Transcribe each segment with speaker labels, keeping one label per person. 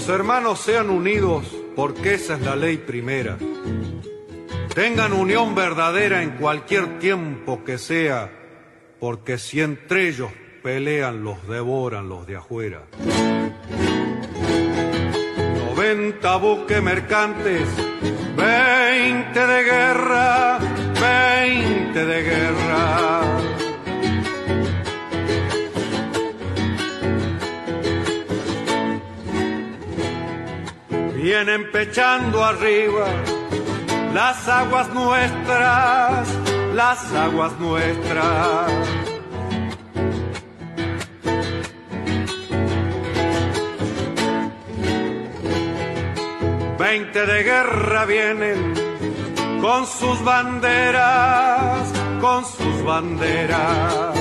Speaker 1: Los hermanos sean unidos porque esa es la ley primera. Tengan unión verdadera en cualquier tiempo que sea, porque si entre ellos pelean, los devoran los de afuera. 90 buques mercantes, 20 de guerra, 20 de guerra. Vienen pechando arriba las aguas nuestras, las aguas nuestras. Veinte de guerra vienen con sus banderas, con sus banderas.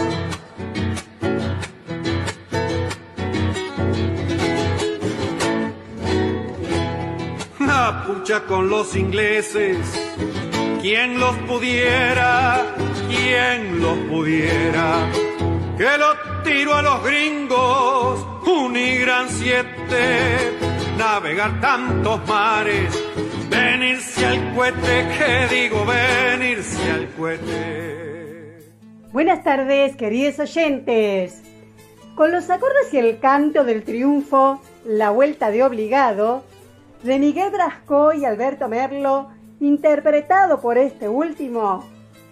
Speaker 1: Pucha con los ingleses, quien los pudiera, quien los pudiera, que lo tiro a los gringos, un y gran 7, navegar tantos mares, venirse al cohete, que digo venirse al cohete.
Speaker 2: Buenas tardes, queridos oyentes. Con los acordes y el canto del triunfo, la vuelta de Obligado, de Miguel Brasco y Alberto Merlo, interpretado por este último,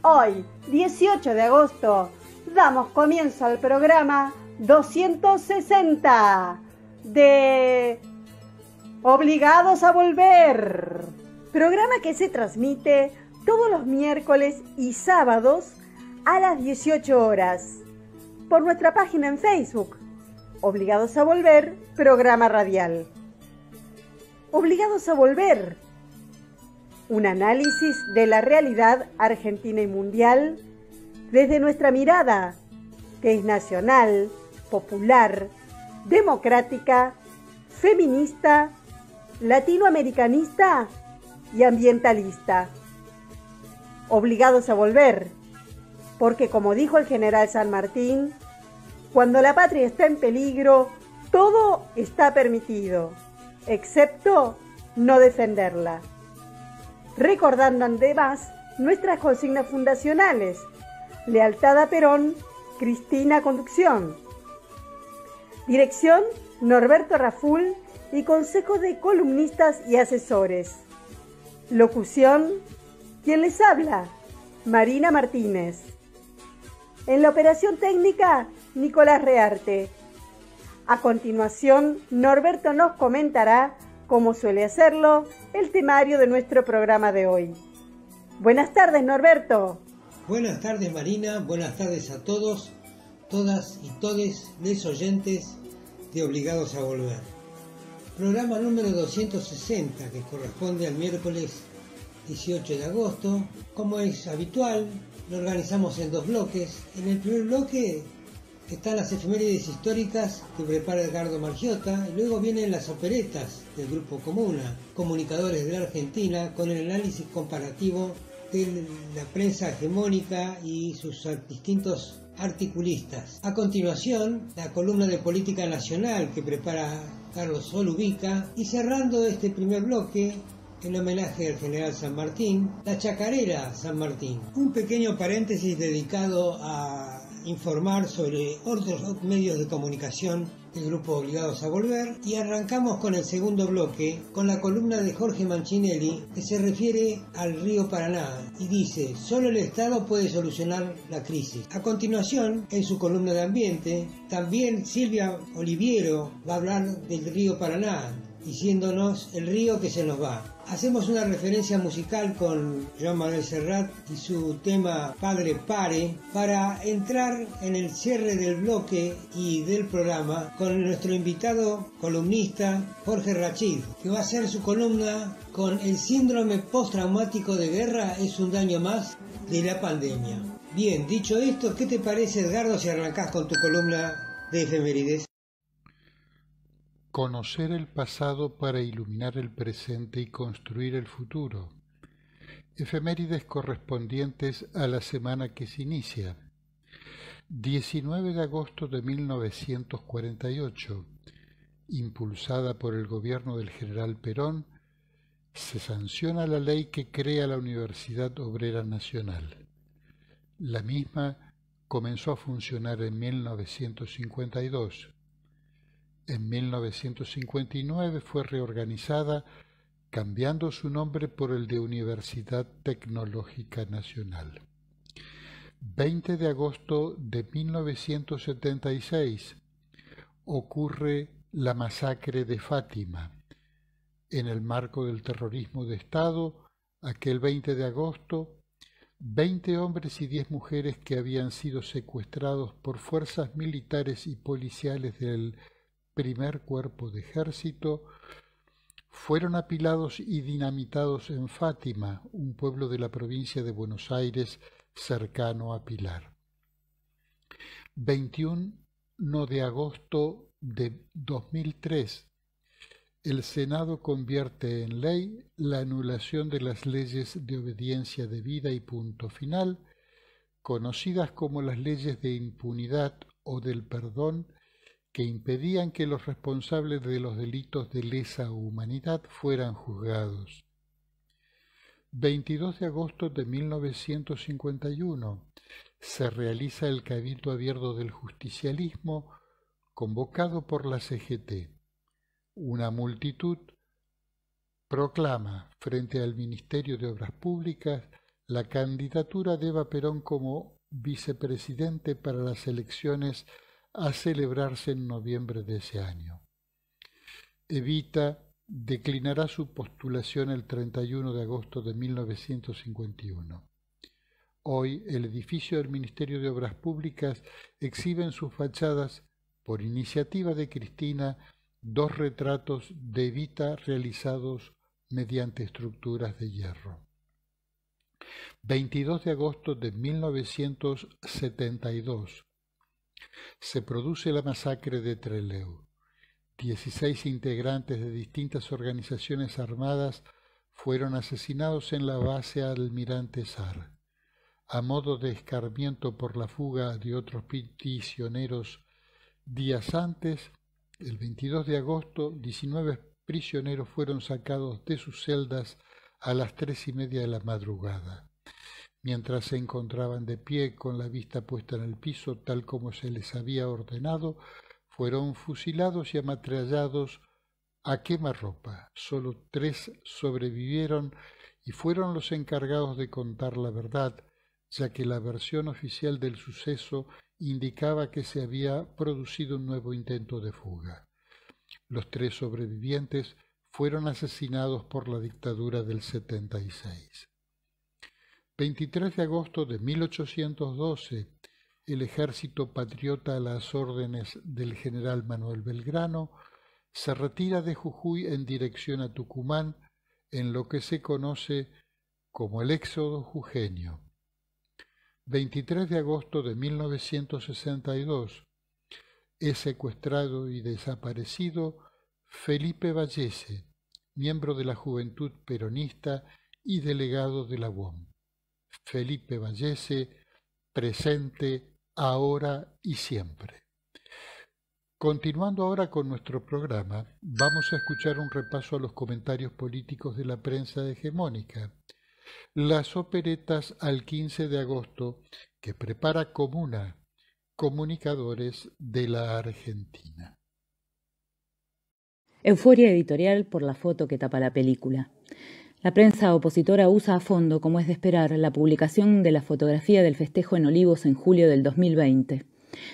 Speaker 2: hoy, 18 de agosto, damos comienzo al programa 260 de Obligados a Volver, programa que se transmite todos los miércoles y sábados a las 18 horas por nuestra página en Facebook, Obligados a Volver, programa radial. Obligados a Volver, un análisis de la realidad argentina y mundial desde nuestra mirada, que es nacional, popular, democrática, feminista, latinoamericanista y ambientalista. Obligados a volver, porque como dijo el general San Martín, cuando la patria está en peligro, todo está permitido, excepto no defenderla. Recordando además nuestras consignas fundacionales: lealtad a Perón, Cristina Conducción. Dirección: Norberto Raful y Consejo de Columnistas y Asesores. Locución: quien les habla, Marina Martínez. En la operación técnica, Nicolás Rearte. A continuación, Norberto nos comentará, como suele hacerlo, el temario de nuestro programa de hoy. Buenas tardes, Norberto.
Speaker 3: Buenas tardes, Marina. Buenas tardes a todos, todas y todes les oyentes de Obligados a Volver. Programa número 260, que corresponde al miércoles 18 de agosto. Como es habitual, lo organizamos en dos bloques. En el primer bloque están las efemérides históricas que prepara Edgardo Margiota, y luego vienen las operetas del Grupo Comuna, comunicadores de la Argentina, con el análisis comparativo de la prensa hegemónica y sus distintos articulistas. A continuación, la columna de política nacional que prepara Carlos Solubica, y cerrando este primer bloque, en homenaje al general San Martín, la chacarera San Martín. Un pequeño paréntesis dedicado a informar sobre otros medios de comunicación del Grupo Obligados a Volver, y arrancamos con el segundo bloque con la columna de Jorge Manchinelli, que se refiere al río Paraná y dice: solo el Estado puede solucionar la crisis. A continuación, en su columna de ambiente, también Silvia Oliviero va a hablar del río Paraná, diciéndonos el río que se nos va. Hacemos una referencia musical con Joan Manuel Serrat y su tema Padre Pare, para entrar en el cierre del bloque y del programa con nuestro invitado columnista Jorge Rachid, que va a hacer su columna con el síndrome postraumático de guerra es un daño más de la pandemia. Bien, dicho esto, ¿qué te parece, Edgardo, si arrancás con tu columna de efemérides?
Speaker 4: Conocer el pasado para iluminar el presente y construir el futuro. Efemérides correspondientes a la semana que se inicia. 19 de agosto de 1948. impulsada por el gobierno del general Perón, se sanciona la ley que crea la Universidad Obrera Nacional. La misma comenzó a funcionar en 1952. En 1959 fue reorganizada, cambiando su nombre por el de Universidad Tecnológica Nacional. 20 de agosto de 1976 ocurre la masacre de Fátima. En el marco del terrorismo de Estado, aquel 20 de agosto, 20 hombres y 10 mujeres que habían sido secuestrados por fuerzas militares y policiales del primer cuerpo de ejército fueron apilados y dinamitados en Fátima, un pueblo de la provincia de Buenos Aires cercano a Pilar. 21 de agosto de 2003, el Senado convierte en ley la anulación de las leyes de obediencia debida y punto final, conocidas como las leyes de impunidad o del perdón, que impedían que los responsables de los delitos de lesa humanidad fueran juzgados. 22 de agosto de 1951 se realiza el Cabildo Abierto del Justicialismo convocado por la CGT. Una multitud proclama frente al Ministerio de Obras Públicas la candidatura de Eva Perón como vicepresidente para las elecciones a celebrarse en noviembre de ese año. Evita declinará su postulación el 31 de agosto de 1951. Hoy, el edificio del Ministerio de Obras Públicas exhibe en sus fachadas, por iniciativa de Cristina, 2 retratos de Evita realizados mediante estructuras de hierro. 22 de agosto de 1972. Se produce la masacre de Trelew. 16 integrantes de distintas organizaciones armadas fueron asesinados en la base Almirante Sar. A modo de escarmiento por la fuga de otros prisioneros días antes, el 22 de agosto, 19 prisioneros fueron sacados de sus celdas a las 3:30 de la madrugada. Mientras se encontraban de pie con la vista puesta en el piso, tal como se les había ordenado, fueron fusilados y ametrallados a quemarropa. Solo 3 sobrevivieron y fueron los encargados de contar la verdad, ya que la versión oficial del suceso indicaba que se había producido un nuevo intento de fuga. Los 3 sobrevivientes fueron asesinados por la dictadura del 76. 23 de agosto de 1812, el ejército patriota a las órdenes del general Manuel Belgrano se retira de Jujuy en dirección a Tucumán en lo que se conoce como el éxodo jujeño. 23 de agosto de 1962, es secuestrado y desaparecido Felipe Vallese, miembro de la Juventud Peronista y delegado de la UOM. Felipe Vallese, presente ahora y siempre. Continuando ahora con nuestro programa, vamos a escuchar un repaso a los comentarios políticos de la prensa hegemónica. Las operetas al 15 de agosto que prepara Comuna, comunicadores de la Argentina.
Speaker 5: Euforia editorial por la foto que tapa la película. La prensa opositora usa a fondo, como es de esperar, la publicación de la fotografía del festejo en Olivos en julio del 2020.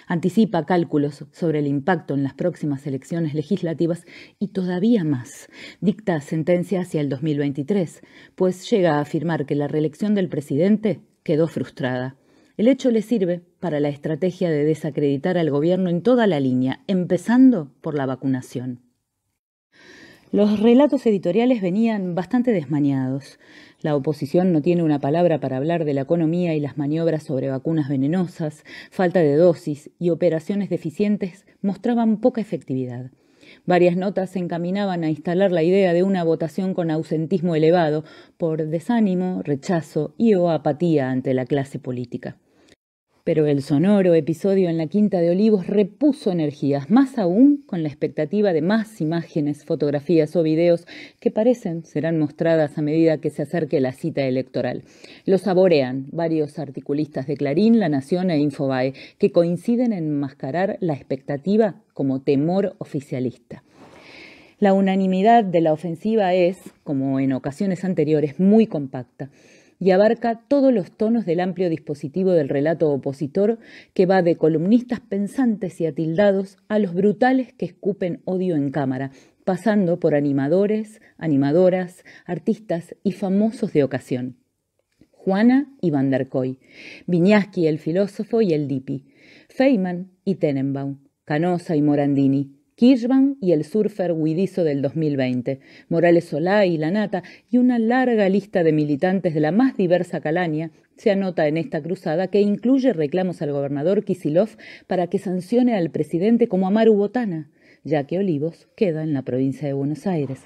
Speaker 5: Anticipa cálculos sobre el impacto en las próximas elecciones legislativas y todavía más. Dicta sentencia hacia el 2023, pues llega a afirmar que la reelección del presidente quedó frustrada. El hecho le sirve para la estrategia de desacreditar al gobierno en toda la línea, empezando por la vacunación. Los relatos editoriales venían bastante desmañados. La oposición no tiene una palabra para hablar de la economía y las maniobras sobre vacunas venenosas, falta de dosis y operaciones deficientes mostraban poca efectividad. Varias notas se encaminaban a instalar la idea de una votación con ausentismo elevado por desánimo, rechazo y o apatía ante la clase política. Pero el sonoro episodio en la Quinta de Olivos repuso energías, más aún con la expectativa de más imágenes, fotografías o videos que serán mostradas a medida que se acerque la cita electoral. Lo saborean varios articulistas de Clarín, La Nación e Infobae, que coinciden en enmascarar la expectativa como temor oficialista. La unanimidad de la ofensiva es, como en ocasiones anteriores, muy compacta y abarca todos los tonos del amplio dispositivo del relato opositor, que va de columnistas pensantes y atildados a los brutales que escupen odio en cámara, pasando por animadores, animadoras, artistas y famosos de ocasión. Juana y Van der Koy, Viñaski el filósofo y el Dipi, Feynman y Tenenbaum, Canosa y Morandini, Kirchbaum y el surfer huidizo del 2020, Morales Solá y La Nata, y una larga lista de militantes de la más diversa calaña se anota en esta cruzada, que incluye reclamos al gobernador Kicillof para que sancione al presidente como Amaru Botana, ya que Olivos queda en la provincia de Buenos Aires.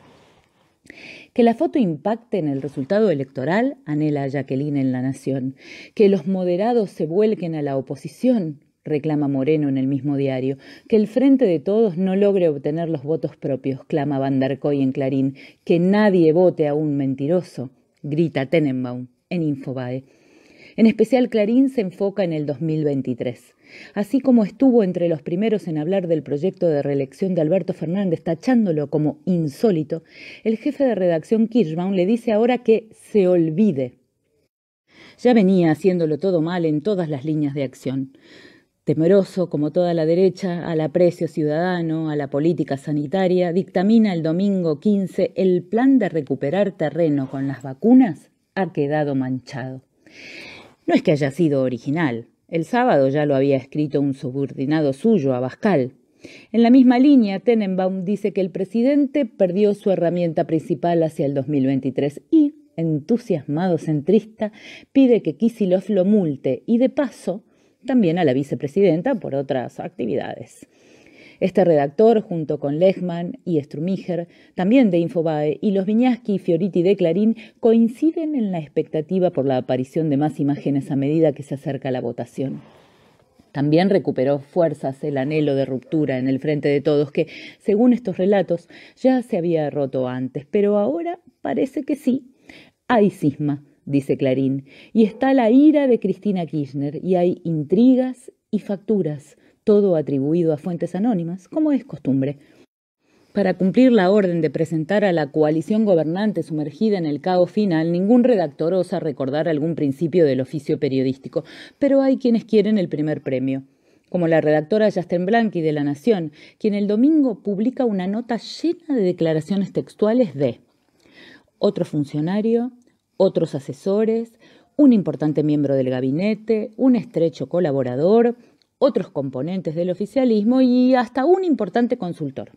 Speaker 5: Que la foto impacte en el resultado electoral, anhela Jacqueline en La Nación. Que los moderados se vuelquen a la oposición, reclama Moreno en el mismo diario. Que el Frente de Todos no logre obtener los votos propios, clama Van der Koy en Clarín. Que nadie vote a un mentiroso, grita Tenenbaum en Infobae. En especial Clarín se enfoca en el 2023. Así como estuvo entre los primeros en hablar del proyecto de reelección de Alberto Fernández, tachándolo como insólito, el jefe de redacción Kirchbaum le dice ahora que se olvide. Ya venía haciéndolo todo mal en todas las líneas de acción. Temeroso, como toda la derecha, al aprecio ciudadano, a la política sanitaria, dictamina el domingo 15 el plan de recuperar terreno con las vacunas ha quedado manchado. No es que haya sido original. El sábado ya lo había escrito un subordinado suyo, Abascal. En la misma línea, Tenenbaum dice que el presidente perdió su herramienta principal hacia el 2023 y, entusiasmado centrista, pide que Kicillof lo multe y, de paso, también a la vicepresidenta por otras actividades. Este redactor, junto con Lechmann y Strumiger, también de Infobae, y los Viñaski y Fioriti de Clarín, coinciden en la expectativa por la aparición de más imágenes a medida que se acerca la votación. También recuperó fuerzas el anhelo de ruptura en el Frente de Todos, que, según estos relatos, ya se había roto antes, pero ahora parece que sí. Hay cisma, dice Clarín, y está la ira de Cristina Kirchner, y hay intrigas y facturas, todo atribuido a fuentes anónimas, como es costumbre. Para cumplir la orden de presentar a la coalición gobernante sumergida en el caos final, ningún redactor osa recordar algún principio del oficio periodístico, pero hay quienes quieren el primer premio, como la redactora Yasten Blanqui de La Nación, quien el domingo publica una nota llena de declaraciones textuales de otro funcionario, otros asesores, un importante miembro del gabinete, un estrecho colaborador, otros componentes del oficialismo y hasta un importante consultor.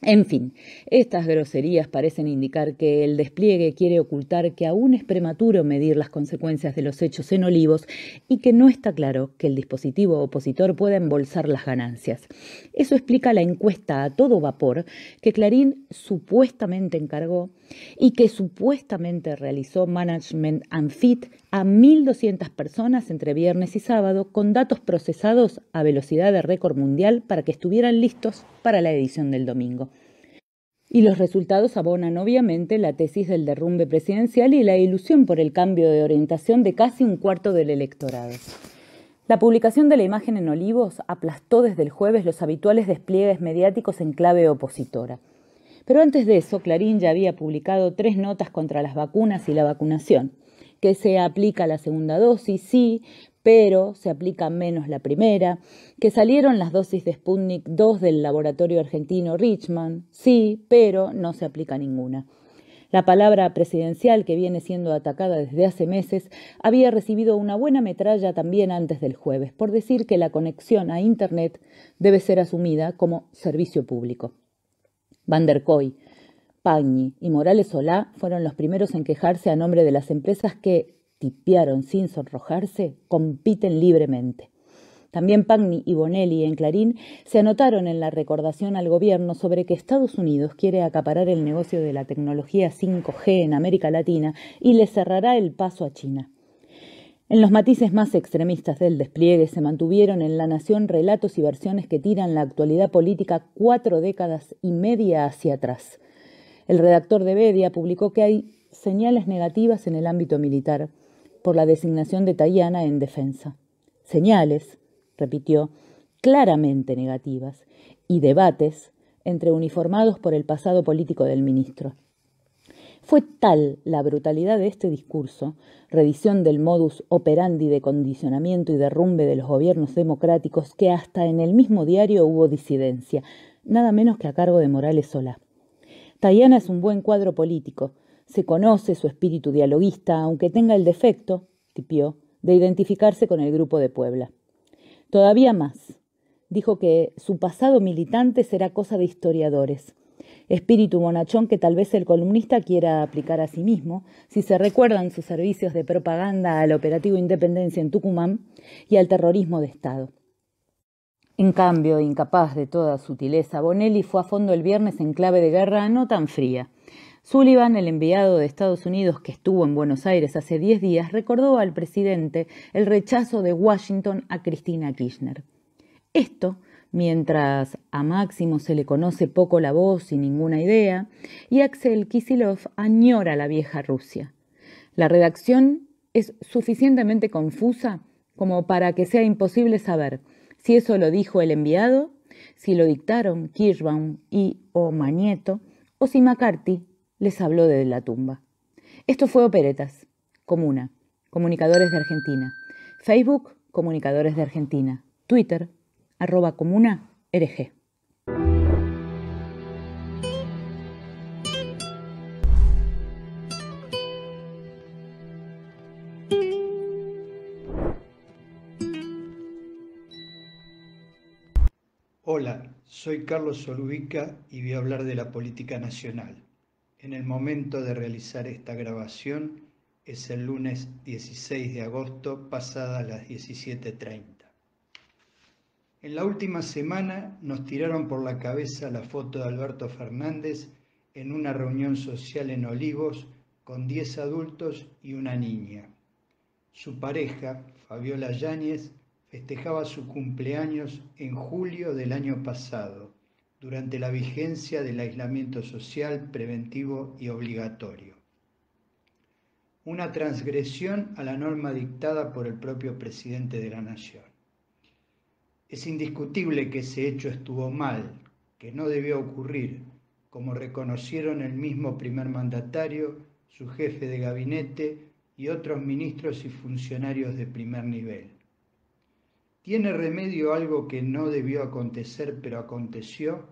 Speaker 5: En fin, estas groserías parecen indicar que el despliegue quiere ocultar que aún es prematuro medir las consecuencias de los hechos en Olivos y que no está claro que el dispositivo opositor pueda embolsar las ganancias. Eso explica la encuesta a todo vapor que Clarín supuestamente encargó y que supuestamente realizó Management and Fit a 1.200 personas entre viernes y sábado, con datos procesados a velocidad de récord mundial para que estuvieran listos para la edición del domingo. Y los resultados abonan obviamente la tesis del derrumbe presidencial y la ilusión por el cambio de orientación de casi un cuarto del electorado. La publicación de la imagen en Olivos aplastó desde el jueves los habituales despliegues mediáticos en clave opositora. Pero antes de eso, Clarín ya había publicado 3 notas contra las vacunas y la vacunación, que se aplica la segunda dosis, sí, pero se aplica menos la primera, que salieron las dosis de Sputnik 2 del laboratorio argentino Richmond, sí, pero no se aplica ninguna. La palabra presidencial, que viene siendo atacada desde hace meses, había recibido una buena metralla también antes del jueves, por decir que la conexión a Internet debe ser asumida como servicio público. Van der Koy, Pagni y Morales Solá fueron los primeros en quejarse a nombre de las empresas que, tipearon sin sonrojarse, compiten libremente. También Pagni y Bonelli en Clarín se anotaron en la recordación al gobierno sobre que Estados Unidos quiere acaparar el negocio de la tecnología 5G en América Latina y le cerrará el paso a China. En los matices más extremistas del despliegue se mantuvieron en La Nación relatos y versiones que tiran la actualidad política 4 décadas y media hacia atrás. El redactor de Bedia publicó que hay señales negativas en el ámbito militar por la designación de Tayana en defensa. Señales, repitió, claramente negativas, y debates entre uniformados por el pasado político del ministro. Fue tal la brutalidad de este discurso, revisión del modus operandi de condicionamiento y derrumbe de los gobiernos democráticos, que hasta en el mismo diario hubo disidencia, nada menos que a cargo de Morales Solá. Tayana es un buen cuadro político, se conoce su espíritu dialoguista, aunque tenga el defecto, tipió, de identificarse con el Grupo de Puebla. Todavía más, dijo que su pasado militante será cosa de historiadores. Espíritu bonachón que tal vez el columnista quiera aplicar a sí mismo, si se recuerdan sus servicios de propaganda al operativo Independencia en Tucumán y al terrorismo de Estado. En cambio, incapaz de toda sutileza, Bonelli fue a fondo el viernes en clave de guerra no tan fría. Sullivan, el enviado de Estados Unidos que estuvo en Buenos Aires hace 10 días, recordó al presidente el rechazo de Washington a Cristina Kirchner. Esto, mientras a Máximo se le conoce poco la voz y ninguna idea, y Axel Kicillof añora la vieja Rusia. La redacción es suficientemente confusa como para que sea imposible saber si eso lo dijo el enviado, si lo dictaron Kirschbaum y o Magneto, o si McCarthy les habló desde la tumba. Esto fue Operetas, Comuna, Comunicadores de Argentina, Facebook, Comunicadores de Argentina, Twitter, @comuna_rg.
Speaker 6: Hola, soy Carlos Solubica y voy a hablar de la política nacional. En el momento de realizar esta grabación es el lunes 16 de agosto, pasadas las 17:30. En la última semana nos tiraron por la cabeza la foto de Alberto Fernández en una reunión social en Olivos con 10 adultos y una niña. Su pareja, Fabiola Yáñez, festejaba su cumpleaños en julio del año pasado, durante la vigencia del aislamiento social preventivo y obligatorio. Una transgresión a la norma dictada por el propio presidente de la Nación. Es indiscutible que ese hecho estuvo mal, que no debió ocurrir, como reconocieron el mismo primer mandatario, su jefe de gabinete y otros ministros y funcionarios de primer nivel. ¿Tiene remedio algo que no debió acontecer pero aconteció?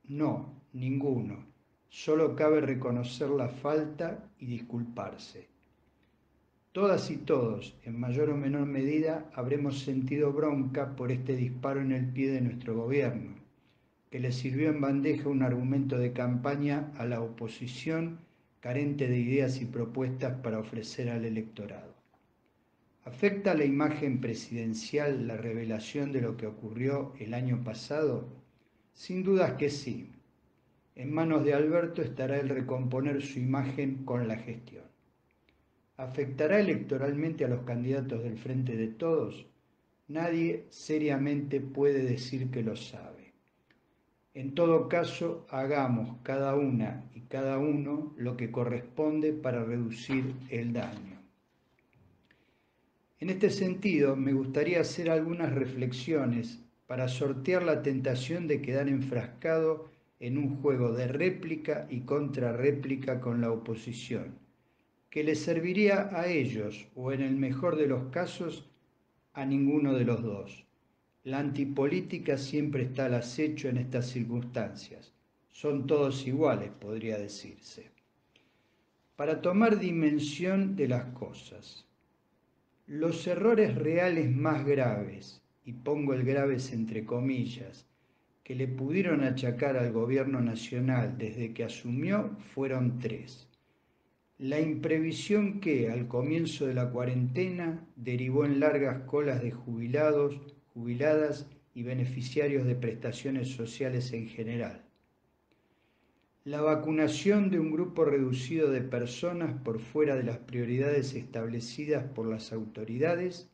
Speaker 6: No, ninguno. Solo cabe reconocer la falta y disculparse. Todas y todos, en mayor o menor medida, habremos sentido bronca por este disparo en el pie de nuestro gobierno, que le sirvió en bandeja un argumento de campaña a la oposición carente de ideas y propuestas para ofrecer al electorado. ¿Afecta a la imagen presidencial la revelación de lo que ocurrió el año pasado? Sin dudas que sí. En manos de Alberto estará el recomponer su imagen con la gestión. ¿Afectará electoralmente a los candidatos del Frente de Todos? Nadie seriamente puede decir que lo sabe. En todo caso, hagamos cada una y cada uno lo que corresponde para reducir el daño. En este sentido, me gustaría hacer algunas reflexiones para sortear la tentación de quedar enfrascado en un juego de réplica y contrarréplica con la oposición, que les serviría a ellos, o en el mejor de los casos, a ninguno de los dos. La antipolítica siempre está al acecho en estas circunstancias. Son todos iguales, podría decirse. Para tomar dimensión de las cosas, los errores reales más graves, y pongo el graves entre comillas, que le pudieron achacar al gobierno nacional desde que asumió fueron 3. La imprevisión que, al comienzo de la cuarentena, derivó en largas colas de jubilados, jubiladas y beneficiarios de prestaciones sociales en general. la vacunación de un grupo reducido de personas por fuera de las prioridades establecidas por las autoridades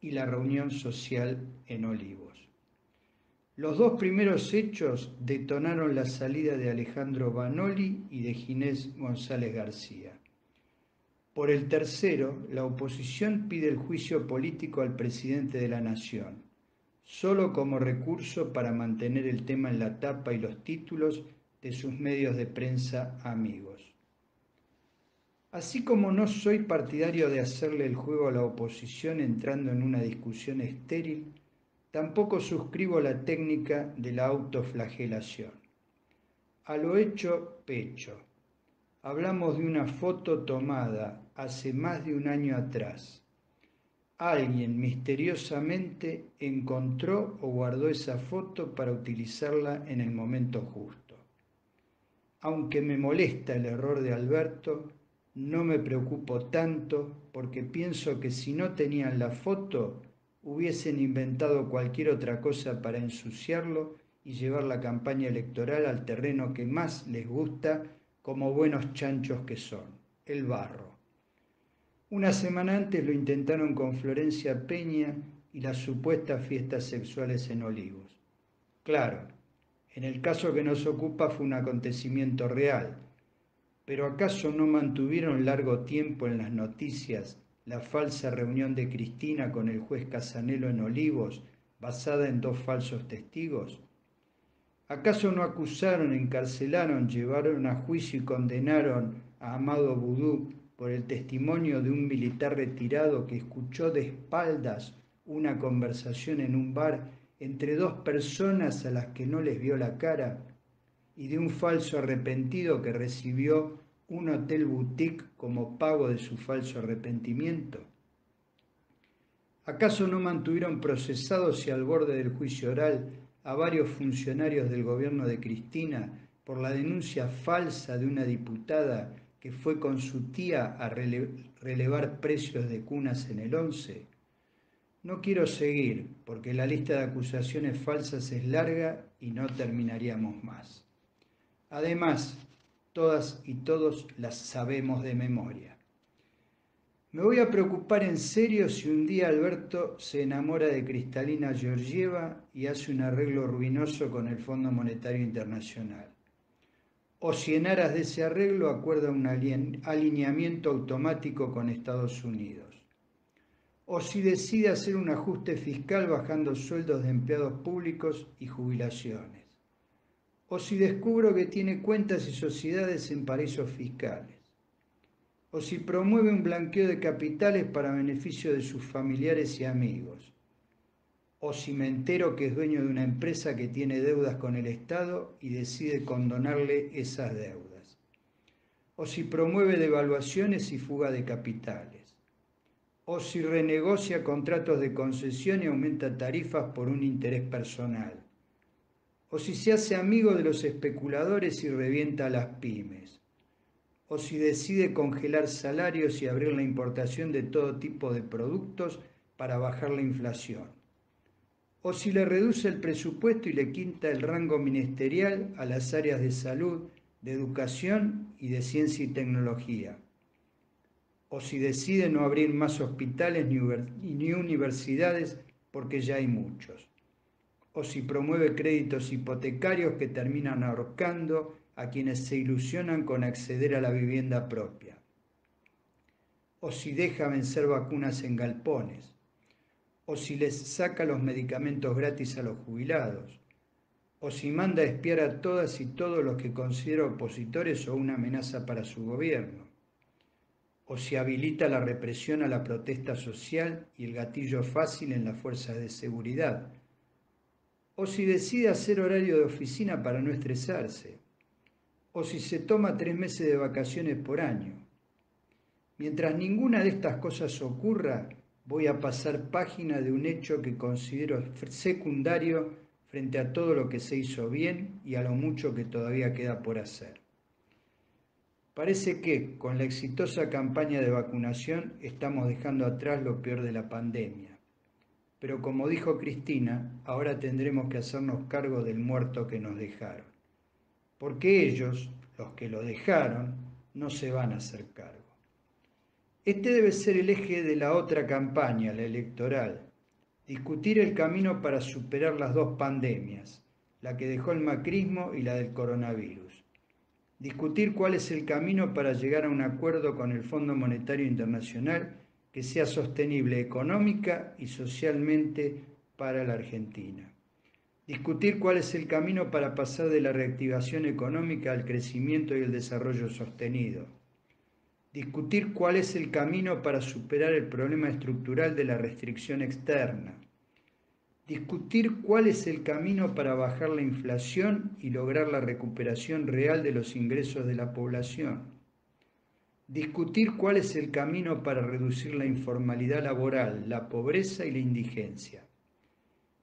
Speaker 6: y la reunión social en Olivos. Los dos primeros hechos detonaron la salida de Alejandro Vanoli y de Ginés González García. Por el tercero, la oposición pide el juicio político al presidente de la Nación, solo como recurso para mantener el tema en la tapa y los títulos de sus medios de prensa amigos. Así como no soy partidario de hacerle el juego a la oposición entrando en una discusión estéril, tampoco suscribo la técnica de la autoflagelación. A lo hecho, pecho. Hablamos de una foto tomada hace más de un año atrás. Alguien misteriosamente encontró o guardó esa foto para utilizarla en el momento justo. Aunque me molesta el error de Alberto, no me preocupo tanto porque pienso que si no tenían la foto, hubiesen inventado cualquier otra cosa para ensuciarlo y llevar la campaña electoral al terreno que más les gusta como buenos chanchos que son, el barro. Una semana antes lo intentaron con Florencia Peña y las supuestas fiestas sexuales en Olivos. Claro, en el caso que nos ocupa fue un acontecimiento real, pero ¿acaso no mantuvieron largo tiempo en las noticias la falsa reunión de Cristina con el juez Casanelo en Olivos, basada en dos falsos testigos? ¿Acaso no acusaron, encarcelaron, llevaron a juicio y condenaron a Amado Boudou por el testimonio de un militar retirado que escuchó de espaldas una conversación en un bar entre dos personas a las que no les vio la cara, y de un falso arrepentido que recibió un hotel boutique como pago de su falso arrepentimiento? ¿Acaso no mantuvieron procesados y al borde del juicio oral a varios funcionarios del gobierno de Cristina por la denuncia falsa de una diputada que fue con su tía a relevar precios de cunas en el 11? No quiero seguir, porque la lista de acusaciones falsas es larga y no terminaríamos más. Además, todas y todos las sabemos de memoria. Me voy a preocupar en serio si un día Alberto se enamora de Cristalina Georgieva y hace un arreglo ruinoso con el Fondo Monetario Internacional. O si en aras de ese arreglo acuerda un alineamiento automático con Estados Unidos. O si decide hacer un ajuste fiscal bajando sueldos de empleados públicos y jubilaciones. O si descubro que tiene cuentas y sociedades en paraísos fiscales. O si promueve un blanqueo de capitales para beneficio de sus familiares y amigos. O si me entero que es dueño de una empresa que tiene deudas con el Estado y decide condonarle esas deudas. O si promueve devaluaciones y fuga de capitales. O si renegocia contratos de concesión y aumenta tarifas por un interés personal. O si se hace amigo de los especuladores y revienta a las pymes. O si decide congelar salarios y abrir la importación de todo tipo de productos para bajar la inflación. O si le reduce el presupuesto y le quita el rango ministerial a las áreas de salud, de educación y de ciencia y tecnología. O si decide no abrir más hospitales ni universidades porque ya hay muchos. O si promueve créditos hipotecarios que terminan ahorcando a quienes se ilusionan con acceder a la vivienda propia. O si deja vencer vacunas en galpones. O si les saca los medicamentos gratis a los jubilados. O si manda a espiar a todas y todos los que considera opositores o una amenaza para su gobierno. O si habilita la represión a la protesta social y el gatillo fácil en las fuerzas de seguridad. O si decide hacer horario de oficina para no estresarse. O si se toma 3 meses de vacaciones por año. Mientras ninguna de estas cosas ocurra, voy a pasar página de un hecho que considero secundario frente a todo lo que se hizo bien y a lo mucho que todavía queda por hacer. Parece que, con la exitosa campaña de vacunación, estamos dejando atrás lo peor de la pandemia. Pero como dijo Cristina, ahora tendremos que hacernos cargo del muerto que nos dejaron. porque ellos, los que lo dejaron, no se van a hacer cargo. Este debe ser el eje de la otra campaña, la electoral. Discutir el camino para superar las dos pandemias, la que dejó el macrismo y la del coronavirus. Discutir cuál es el camino para llegar a un acuerdo con el Fondo Monetario Internacional que sea sostenible económica y socialmente para la Argentina. Discutir cuál es el camino para pasar de la reactivación económica al crecimiento y el desarrollo sostenido. Discutir cuál es el camino para superar el problema estructural de la restricción externa. Discutir cuál es el camino para bajar la inflación y lograr la recuperación real de los ingresos de la población. Discutir cuál es el camino para reducir la informalidad laboral, la pobreza y la indigencia.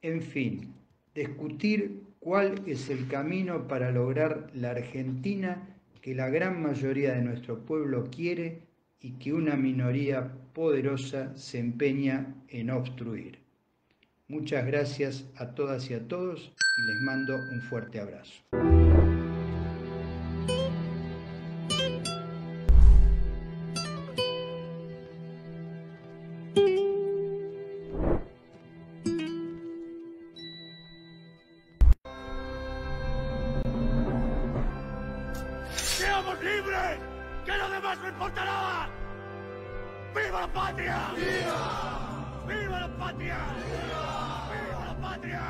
Speaker 6: En fin, discutir cuál es el camino para lograr la Argentina que la gran mayoría de nuestro pueblo quiere y que una minoría poderosa se empeña en obstruir. Muchas gracias a todas y a todos y les mando un fuerte abrazo.
Speaker 7: ¡Seamos libres! ¡Que lo demás no importa nada! ¡Viva la patria! ¡Viva! ¡Viva la patria! ¡Viva! ¡Viva la patria!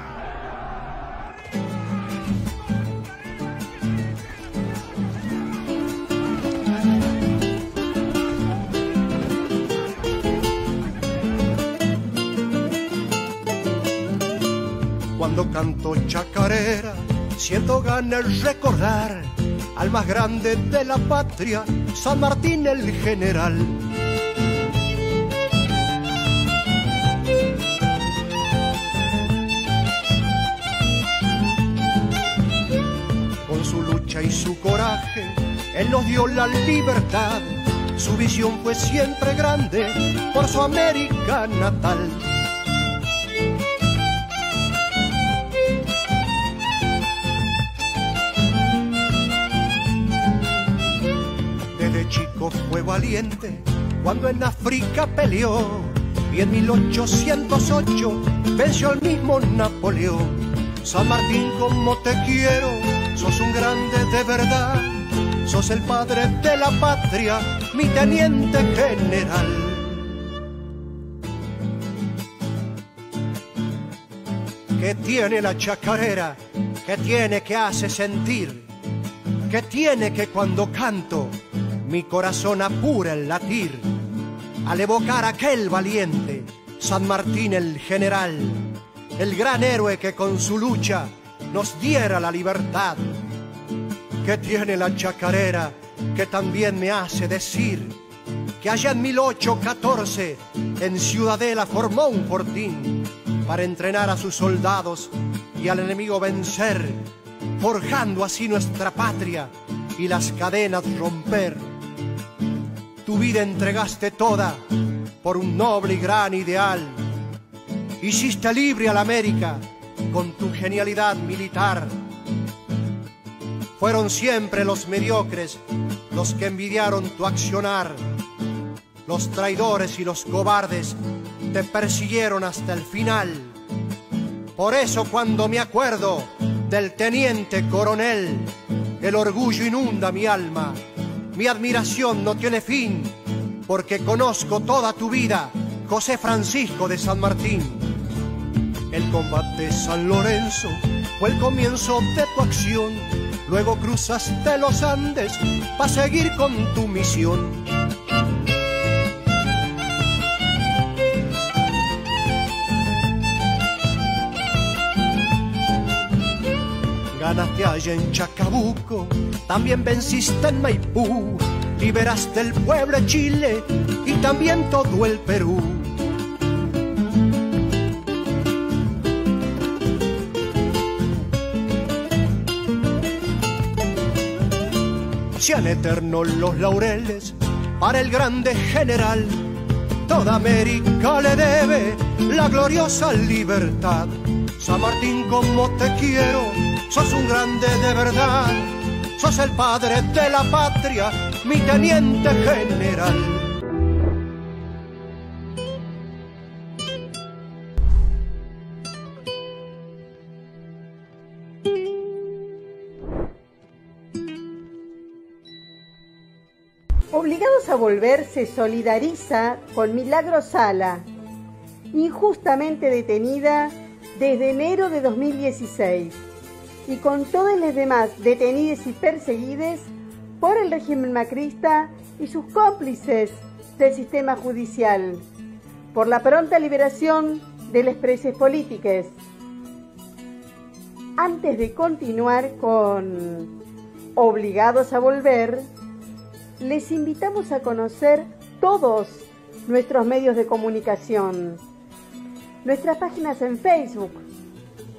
Speaker 8: Cuando canto chacarera, siento ganas de recordar al más grande de la patria, San Martín el General. Con su lucha y su coraje, él nos dio la libertad. Su visión fue siempre grande por su América natal. Fue valiente cuando en África peleó y en 1808 venció al mismo Napoleón. San Martín, como te quiero, sos un grande de verdad, sos el padre de la patria, mi teniente general. ¿Qué tiene la chacarera? ¿Qué tiene que hace sentir? ¿Qué tiene que cuando canto mi corazón apura el latir al evocar a aquel valiente San Martín el General, el gran héroe que con su lucha nos diera la libertad? ¿Qué tiene la chacarera que también me hace decir que allá en 1814 en Ciudadela formó un fortín para entrenar a sus soldados y al enemigo vencer, forjando así nuestra patria y las cadenas romper? Tu vida entregaste toda por un noble y gran ideal. Hiciste libre a la América con tu genialidad militar. Fueron siempre los mediocres los que envidiaron tu accionar. Los traidores y los cobardes te persiguieron hasta el final. Por eso cuando me acuerdo del teniente coronel, el orgullo inunda mi alma. Mi admiración no tiene fin, porque conozco toda tu vida, José Francisco de San Martín. El combate San Lorenzo fue el comienzo de tu acción, luego cruzaste los Andes para seguir con tu misión. Ganaste allá en Chacabuco, también venciste en Maipú, liberaste el pueblo de Chile y también todo el Perú. Sean eternos los laureles para el grande general, toda América le debe la gloriosa libertad. San Martín, como te quiero, sos un grande de verdad, sos el padre de la patria, mi teniente general.
Speaker 2: Obligados a Volver se solidariza con Milagro Sala, injustamente detenida desde enero de 2016, y con todos los demás detenidos y perseguidos por el régimen macrista y sus cómplices del sistema judicial, por la pronta liberación de los presos políticos. Antes de continuar con Obligados a Volver, les invitamos a conocer todos nuestros medios de comunicación. Nuestras páginas en Facebook,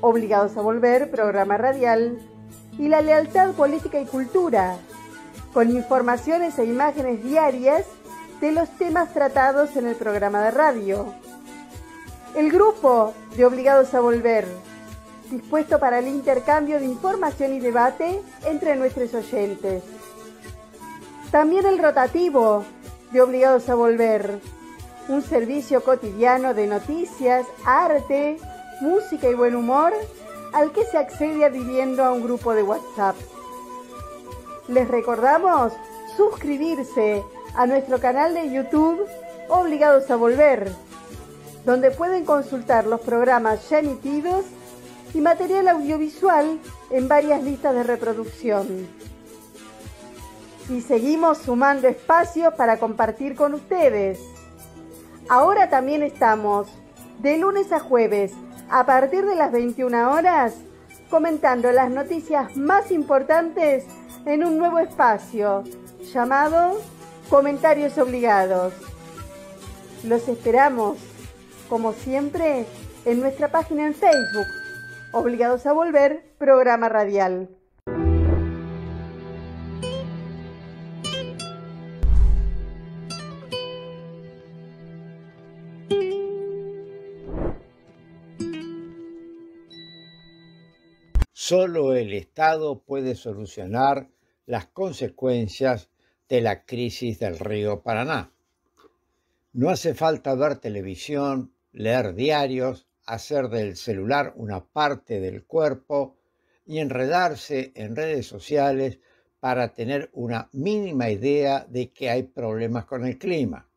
Speaker 2: Obligados a Volver, programa radial, y La Lealtad Política y Cultura, con informaciones e imágenes diarias de los temas tratados en el programa de radio. El grupo de Obligados a Volver, dispuesto para el intercambio de información y debate entre nuestros oyentes. También el rotativo de Obligados a Volver, un servicio cotidiano de noticias, arte, música y buen humor al que se accede adhiriendo a un grupo de WhatsApp. Les recordamos suscribirse a nuestro canal de YouTube Obligados a Volver, donde pueden consultar los programas ya emitidos y material audiovisual en varias listas de reproducción. Y seguimos sumando espacios para compartir con ustedes. Ahora también estamos de lunes a jueves a partir de las 21 horas comentando las noticias más importantes en un nuevo espacio llamado Comentarios Obligados. Los esperamos, como siempre, en nuestra página en Facebook, Obligados a Volver, programa radial.
Speaker 9: Solo el Estado puede solucionar las consecuencias de la crisis del río Paraná. No hace falta ver televisión, leer diarios, hacer del celular una parte del cuerpo y enredarse en redes sociales para tener una mínima idea de que hay problemas con el clima.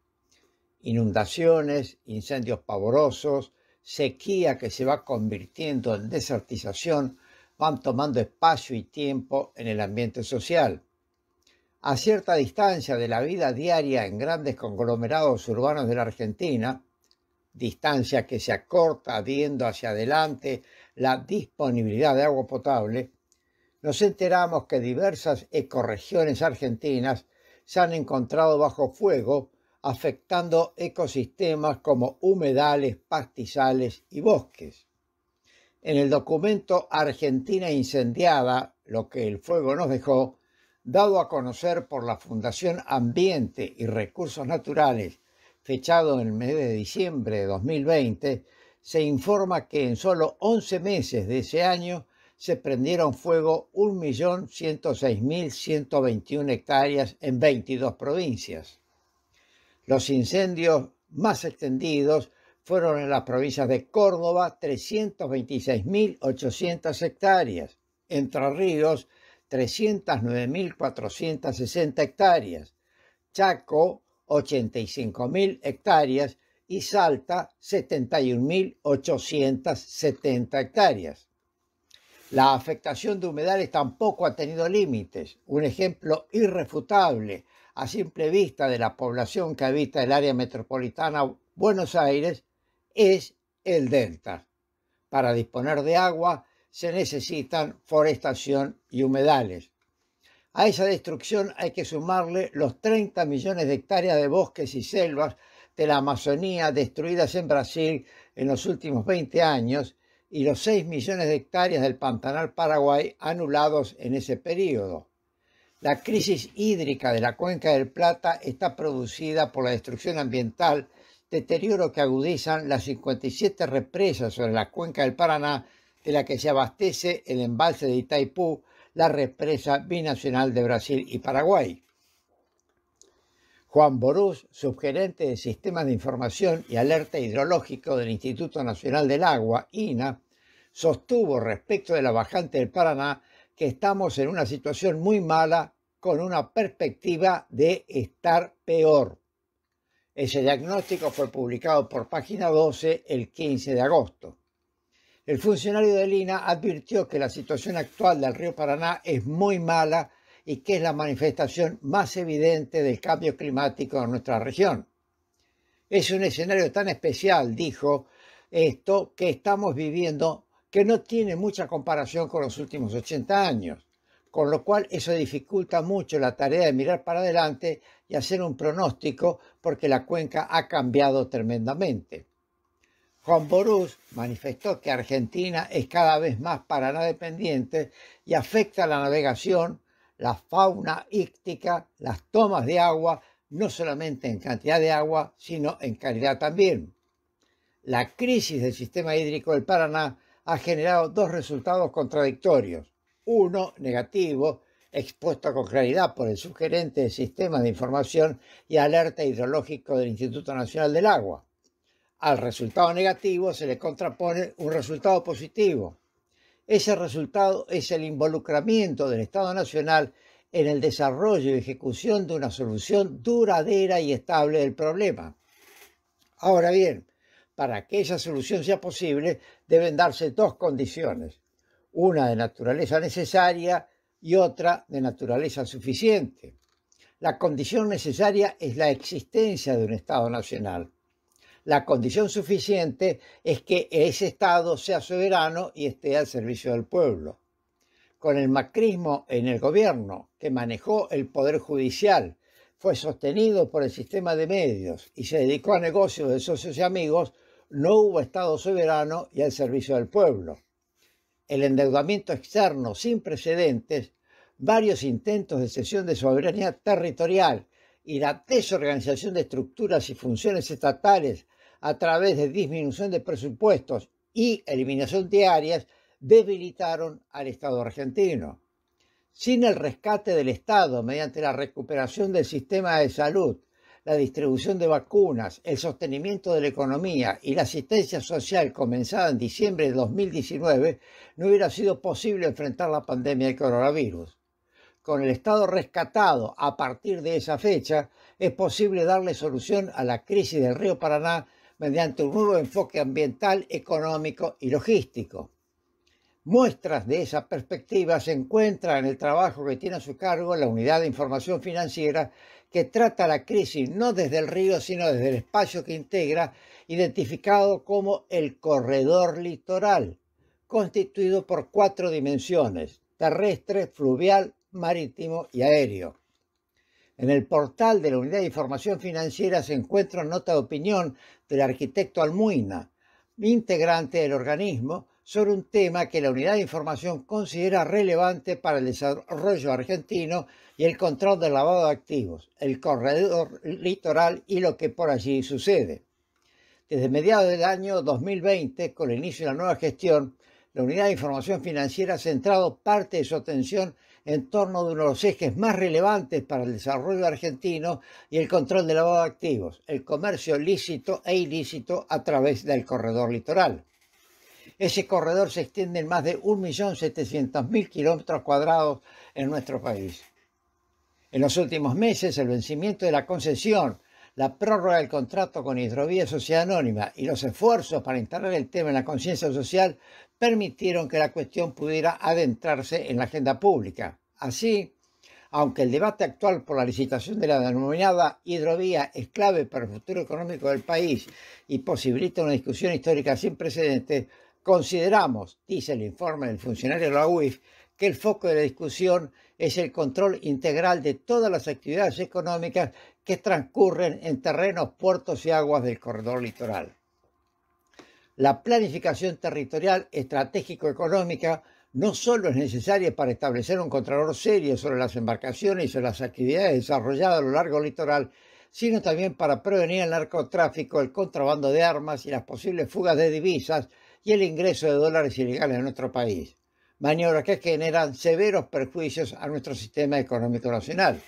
Speaker 9: Inundaciones, incendios pavorosos, sequía que se va convirtiendo en desertización van tomando espacio y tiempo en el ambiente social. A cierta distancia de la vida diaria en grandes conglomerados urbanos de la Argentina, distancia que se acorta viendo hacia adelante la disponibilidad de agua potable, nos enteramos que diversas ecorregiones argentinas se han encontrado bajo fuego, afectando ecosistemas como humedales, pastizales y bosques. En el documento Argentina incendiada, lo que el fuego nos dejó, dado a conocer por la Fundación Ambiente y Recursos Naturales, fechado en el mes de diciembre de 2020, se informa que en solo 11 meses de ese año se prendieron fuego 1.106.121 hectáreas en 22 provincias. Los incendios más extendidos fueron en las provincias de Córdoba, 326.800 hectáreas, Entre Ríos, 309.460 hectáreas, Chaco, 85.000 hectáreas y Salta, 71.870 hectáreas. La afectación de humedales tampoco ha tenido límites. Un ejemplo irrefutable a simple vista de la población que habita el área metropolitana Buenos Aires es el delta. Para disponer de agua se necesitan forestación y humedales. A esa destrucción hay que sumarle los 30 millones de hectáreas de bosques y selvas de la Amazonía destruidas en Brasil en los últimos 20 años y los 6 millones de hectáreas del Pantanal Paraguay anulados en ese periodo. La crisis hídrica de la Cuenca del Plata está producida por la destrucción ambiental, deterioro que agudizan las 57 represas sobre la Cuenca del Paraná de la que se abastece el embalse de Itaipú, la represa binacional de Brasil y Paraguay. Juan Borús, subgerente de Sistemas de Información y Alerta Hidrológico del Instituto Nacional del Agua, INA, sostuvo respecto de la bajante del Paraná que estamos en una situación muy mala con una perspectiva de estar peor. Ese diagnóstico fue publicado por Página 12 el 15 de agosto. El funcionario del INA advirtió que la situación actual del río Paraná es muy mala y que es la manifestación más evidente del cambio climático en nuestra región. Es un escenario tan especial, dijo, esto que estamos viviendo, que no tiene mucha comparación con los últimos 80 años, con lo cual eso dificulta mucho la tarea de mirar para adelante y hacer un pronóstico porque la cuenca ha cambiado tremendamente. Juan Borús manifestó que Argentina es cada vez más Paraná dependiente y afecta la navegación, la fauna íctica, las tomas de agua, no solamente en cantidad de agua, sino en calidad también. La crisis del sistema hídrico del Paraná ha generado dos resultados contradictorios. Uno, negativo, expuesto con claridad por el subgerente de Sistemas de Información y Alerta Hidrológico del Instituto Nacional del Agua. Al resultado negativo se le contrapone un resultado positivo. Ese resultado es el involucramiento del Estado Nacional en el desarrollo y ejecución de una solución duradera y estable del problema. Ahora bien, para que esa solución sea posible, deben darse dos condiciones, una de naturaleza necesaria y otra de naturaleza suficiente. La condición necesaria es la existencia de un Estado nacional. La condición suficiente es que ese Estado sea soberano y esté al servicio del pueblo. Con el macrismo en el gobierno, que manejó el Poder Judicial, fue sostenido por el sistema de medios y se dedicó a negocios de socios y amigos, no hubo Estado soberano y al servicio del pueblo. El endeudamiento externo sin precedentes, varios intentos de cesión de soberanía territorial y la desorganización de estructuras y funciones estatales a través de disminución de presupuestos y eliminación de áreas, debilitaron al Estado argentino. Sin el rescate del Estado mediante la recuperación del sistema de salud, la distribución de vacunas, el sostenimiento de la economía y la asistencia social comenzada en diciembre de 2019, no hubiera sido posible enfrentar la pandemia del coronavirus. Con el Estado rescatado a partir de esa fecha, es posible darle solución a la crisis del río Paraná mediante un nuevo enfoque ambiental, económico y logístico. Muestras de esa perspectiva se encuentran en el trabajo que tiene a su cargo la Unidad de Información Financiera, que trata la crisis no desde el río, sino desde el espacio que integra, identificado como el corredor litoral, constituido por 4 dimensiones: terrestre, fluvial, marítimo y aéreo. En el portal de la Unidad de Información Financiera se encuentra una nota de opinión del arquitecto Almuina, integrante del organismo, sobre un tema que la Unidad de Información considera relevante para el desarrollo argentino y el control del lavado de activos, el corredor litoral y lo que por allí sucede. Desde mediados del año 2020, con el inicio de la nueva gestión, la Unidad de Información Financiera ha centrado parte de su atención en torno de uno de los ejes más relevantes para el desarrollo argentino y el control del lavado de activos, el comercio lícito e ilícito a través del corredor litoral. Ese corredor se extiende en más de 1.700.000 kilómetros cuadrados en nuestro país. En los últimos meses, el vencimiento de la concesión, la prórroga del contrato con Hidrovía Sociedad Anónima y los esfuerzos para instalar el tema en la conciencia social permitieron que la cuestión pudiera adentrarse en la agenda pública. Así, aunque el debate actual por la licitación de la denominada hidrovía es clave para el futuro económico del país y posibilita una discusión histórica sin precedentes, consideramos, dice el informe del funcionario de la UIF, que el foco de la discusión es el control integral de todas las actividades económicas que transcurren en terrenos, puertos y aguas del corredor litoral. La planificación territorial estratégico-económica no solo es necesaria para establecer un control serio sobre las embarcaciones y sobre las actividades desarrolladas a lo largo del litoral, sino también para prevenir el narcotráfico, el contrabando de armas y las posibles fugas de divisas y el ingreso de dólares ilegales a nuestro país. maniobras que generan severos perjuicios a nuestro sistema económico nacional.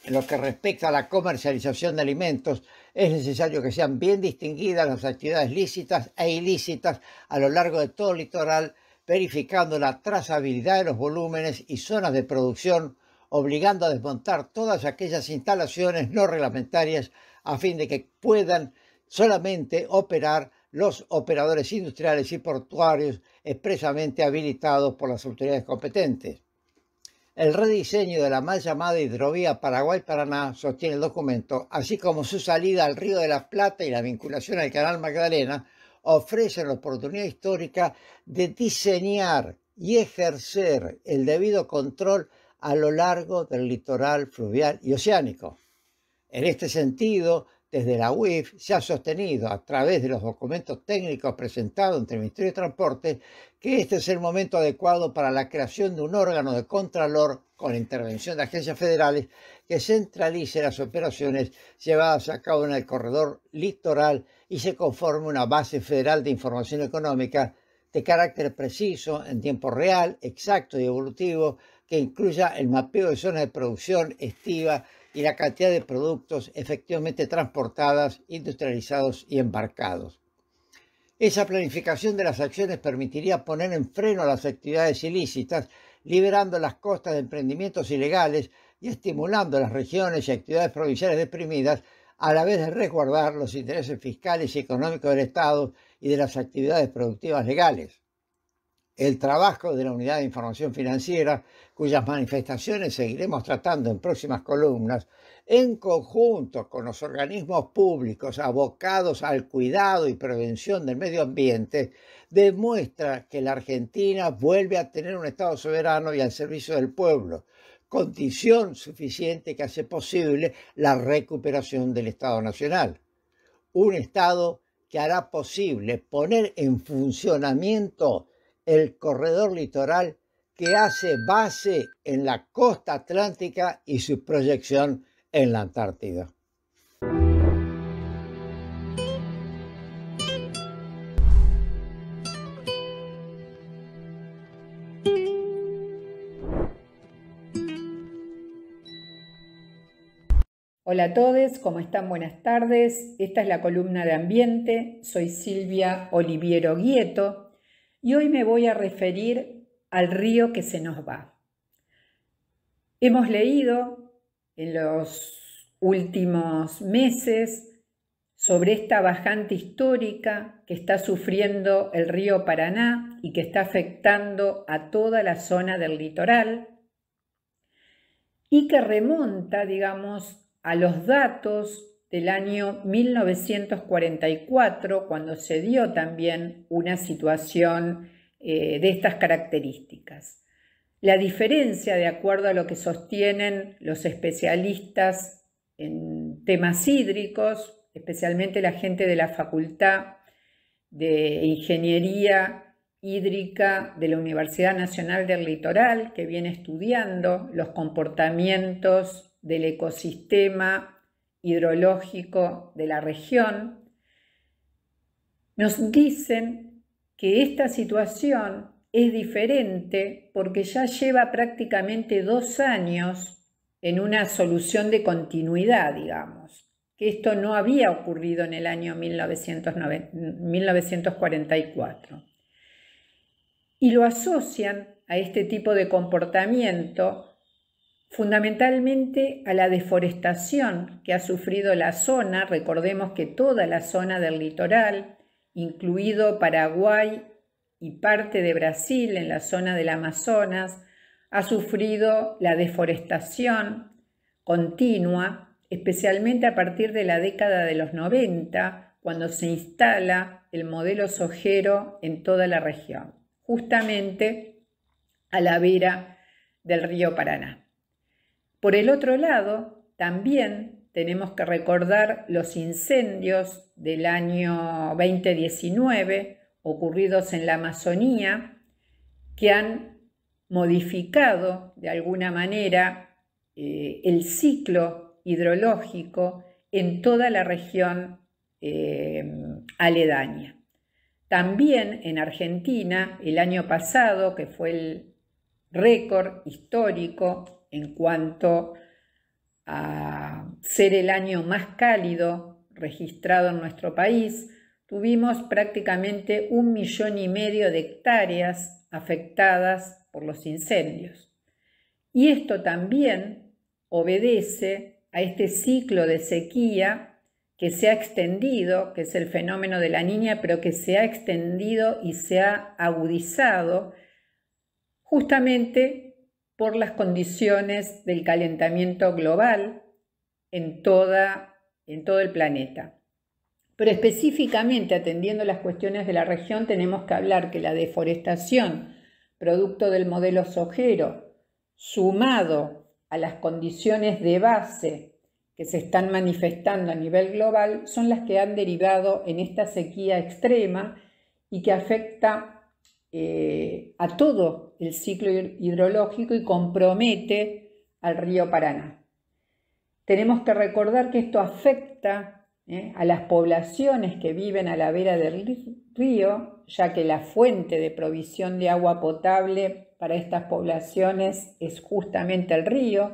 Speaker 9: En lo que respecta a la comercialización de alimentos, es necesario que sean bien distinguidas las actividades lícitas e ilícitas a lo largo de todo el litoral, verificando la trazabilidad de los volúmenes y zonas de producción, obligando a desmontar todas aquellas instalaciones no reglamentarias a fin de que puedan solamente operar los operadores industriales y portuarios expresamente habilitados por las autoridades competentes. El rediseño de la mal llamada hidrovía Paraguay-Paraná, sostiene el documento, así como su salida al Río de la Plata y la vinculación al Canal Magdalena, ofrecen la oportunidad histórica de diseñar y ejercer el debido control a lo largo del litoral fluvial y oceánico. En este sentido, desde la UIF se ha sostenido a través de los documentos técnicos presentados entre el Ministerio de Transporte que este es el momento adecuado para la creación de un órgano de contralor con la intervención de agencias federales que centralice las operaciones llevadas a cabo en el corredor litoral y se conforme una base federal de información económica de carácter preciso, en tiempo real, exacto y evolutivo, que incluya el mapeo de zonas de producción estiva y la cantidad de productos efectivamente transportadas, industrializados y embarcados. Esa planificación de las acciones permitiría poner en freno a las actividades ilícitas, liberando las costas de emprendimientos ilegales y estimulando las regiones y actividades provinciales deprimidas, a la vez de resguardar los intereses fiscales y económicos del Estado y de las actividades productivas legales. El trabajo de la Unidad de Información Financiera, cuyas manifestaciones seguiremos tratando en próximas columnas, en conjunto con los organismos públicos abocados al cuidado y prevención del medio ambiente, demuestra que la Argentina vuelve a tener un Estado soberano y al servicio del pueblo, condición suficiente que hace posible la recuperación del Estado Nacional. Un Estado que hará posible poner en funcionamiento el corredor litoral que hace base en la costa atlántica y su proyección en la Antártida.
Speaker 10: Hola a todos, ¿cómo están? Buenas tardes. Esta es la columna de Ambiente. Soy Silvia Oliviero Guieto y hoy me voy a referir al río que se nos va. Hemos leído en los últimos meses sobre esta bajante histórica que está sufriendo el río Paraná y que está afectando a toda la zona del litoral y que remonta, digamos, a los datos del año 1944, cuando se dio también una situación de estas características. La diferencia, de acuerdo a lo que sostienen los especialistas en temas hídricos, especialmente la gente de la Facultad de Ingeniería Hídrica de la Universidad Nacional del Litoral, que viene estudiando los comportamientos del ecosistema hidrológico de la región, nos dicen que esta situación es diferente porque ya lleva prácticamente 2 años en una solución de continuidad, digamos, que esto no había ocurrido en el año 1944. Y lo asocian a este tipo de comportamiento fundamentalmente a la deforestación que ha sufrido la zona. Recordemos que toda la zona del litoral, incluido Paraguay y parte de Brasil en la zona del Amazonas, ha sufrido la deforestación continua, especialmente a partir de la década de los 90, cuando se instala el modelo sojero en toda la región, justamente a la vera del río Paraná. Por el otro lado, también tenemos que recordar los incendios del año 2019 ocurridos en la Amazonía, que han modificado de alguna manera el ciclo hidrológico en toda la región aledaña. También en Argentina, el año pasado, que fue el récord histórico en cuanto a ser el año más cálido registrado en nuestro país, tuvimos prácticamente 1,5 millones de hectáreas afectadas por los incendios. Y esto también obedece a este ciclo de sequía que se ha extendido, que es el fenómeno de la Niña, pero que se ha extendido y se ha agudizado justamente por las condiciones del calentamiento global en todo el planeta. Pero específicamente atendiendo las cuestiones de la región, tenemos que hablar que la deforestación, producto del modelo sojero, sumado a las condiciones de base que se están manifestando a nivel global, son las que han derivado en esta sequía extrema y que afecta a todo el ciclo hidrológico y compromete al río Paraná. Tenemos que recordar que esto afecta a las poblaciones que viven a la vera del río, ya que la fuente de provisión de agua potable para estas poblaciones es justamente el río,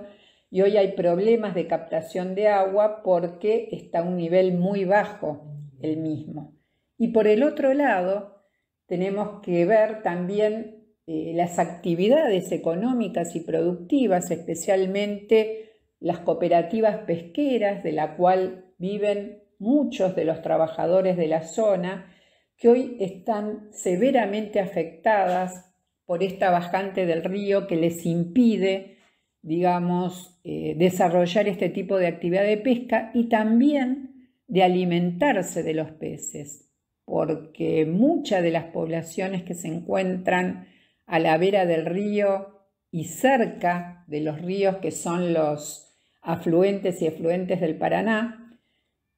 Speaker 10: y hoy hay problemas de captación de agua porque está a un nivel muy bajo el mismo. Y por el otro lado, tenemos que ver también las actividades económicas y productivas, especialmente las cooperativas pesqueras, de la cual viven muchos de los trabajadores de la zona, que hoy están severamente afectadas por esta bajante del río que les impide, desarrollar este tipo de actividad de pesca y también de alimentarse de los peces, porque muchas de las poblaciones que se encuentran a la vera del río y cerca de los ríos que son los afluentes y efluentes del Paraná,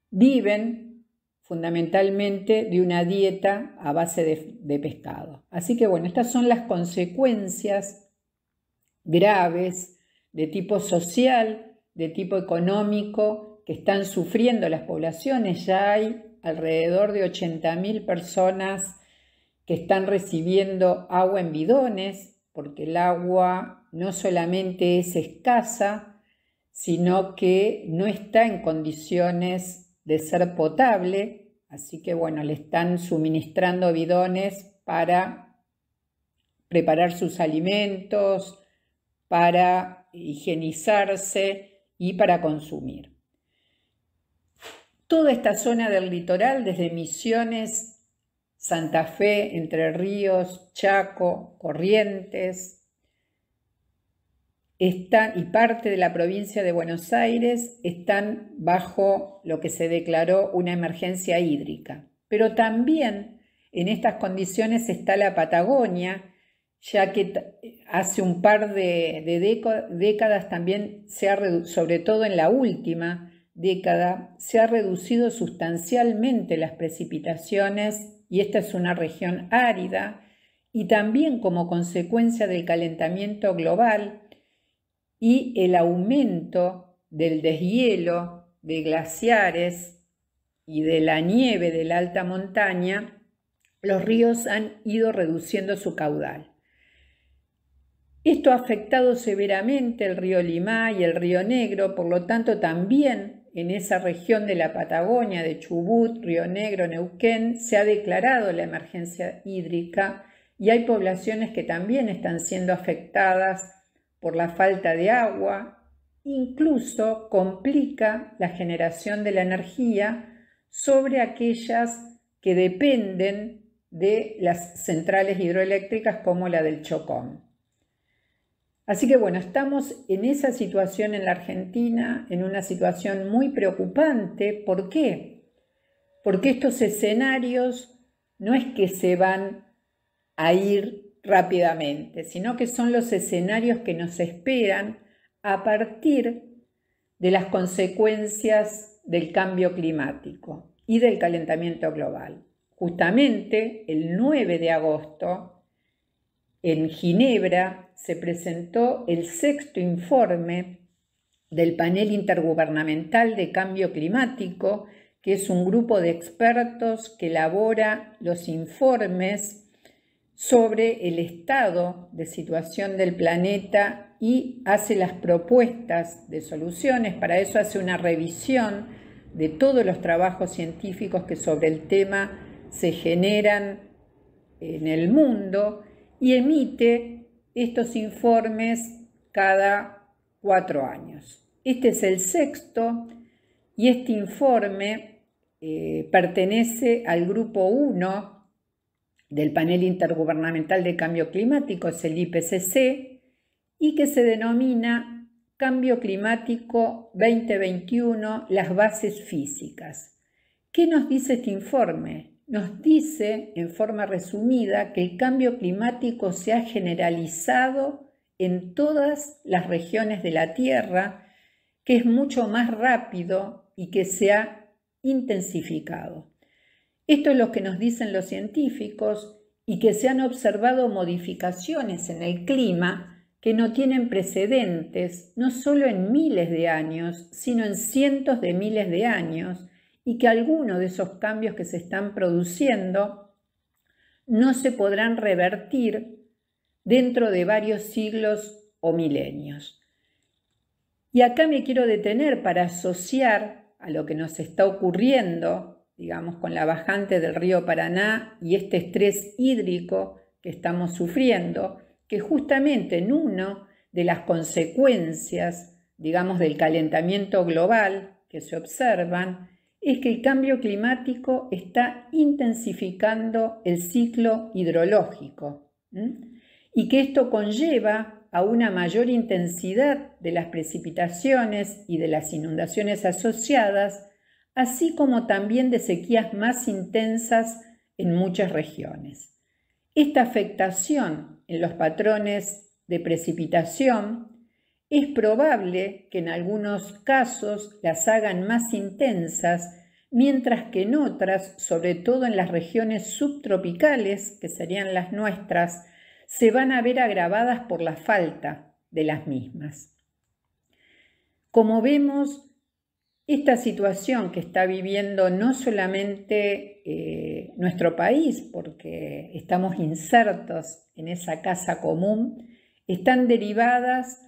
Speaker 10: viven fundamentalmente de una dieta a base de pescado. Así que bueno, estas son las consecuencias graves de tipo social, de tipo económico, que están sufriendo las poblaciones. Ya hay alrededor de 80.000 personas que están recibiendo agua en bidones, porque el agua no solamente es escasa, sino que no está en condiciones de ser potable, así que bueno, le están suministrando bidones para preparar sus alimentos, para higienizarse y para consumir. Toda esta zona del litoral, desde Misiones, Santa Fe, Entre Ríos, Chaco, Corrientes, y parte de la provincia de Buenos Aires están bajo lo que se declaró una emergencia hídrica. Pero también en estas condiciones está la Patagonia, ya que hace un par de décadas también sobre todo en la última década, se ha reducido sustancialmente las precipitaciones y esta es una región árida y también como consecuencia del calentamiento global y el aumento del deshielo de glaciares y de la nieve de la alta montaña, los ríos han ido reduciendo su caudal. Esto ha afectado severamente el río Limá y el río Negro, por lo tanto también en esa región de la Patagonia, de Chubut, Río Negro, Neuquén, se ha declarado la emergencia hídrica y hay poblaciones que también están siendo afectadas por la falta de agua, incluso complica la generación de la energía sobre aquellas que dependen de las centrales hidroeléctricas como la del Chocón. Así que bueno, estamos en esa situación en la Argentina, en una situación muy preocupante. ¿Por qué? Porque estos escenarios no es que se van a ir rápidamente, sino que son los escenarios que nos esperan a partir de las consecuencias del cambio climático y del calentamiento global. Justamente el 9 de agosto, en Ginebra, se presentó el 6º informe del Panel Intergubernamental de Cambio Climático, que es un grupo de expertos que elabora los informes sobre el estado de situación del planeta y hace las propuestas de soluciones. Para eso hace una revisión de todos los trabajos científicos que sobre el tema se generan en el mundo y emite estos informes cada 4 años. Este es el 6º y este informe pertenece al grupo 1 del Panel Intergubernamental de Cambio Climático, es el IPCC, y que se denomina Cambio Climático 2021, las bases físicas. ¿Qué nos dice este informe? Nos dice, en forma resumida, que el cambio climático se ha generalizado en todas las regiones de la Tierra, que es mucho más rápido y que se ha intensificado. Esto es lo que nos dicen los científicos y que se han observado modificaciones en el clima que no tienen precedentes, no solo en miles de años, sino en cientos de miles de años, y que algunos de esos cambios que se están produciendo no se podrán revertir dentro de varios siglos o milenios. Y acá me quiero detener para asociar a lo que nos está ocurriendo, digamos, con la bajante del río Paraná y este estrés hídrico que estamos sufriendo, que justamente en una de las consecuencias, digamos, del calentamiento global que se observan, es que el cambio climático está intensificando el ciclo hidrológico y que esto conlleva a una mayor intensidad de las precipitaciones y de las inundaciones asociadas, así como también de sequías más intensas en muchas regiones. Esta afectación en los patrones de precipitación es probable que en algunos casos las hagan más intensas, mientras que en otras, sobre todo en las regiones subtropicales, que serían las nuestras, se van a ver agravadas por la falta de las mismas. Como vemos, esta situación que está viviendo no solamente nuestro país, porque estamos insertos en esa casa común, están derivadas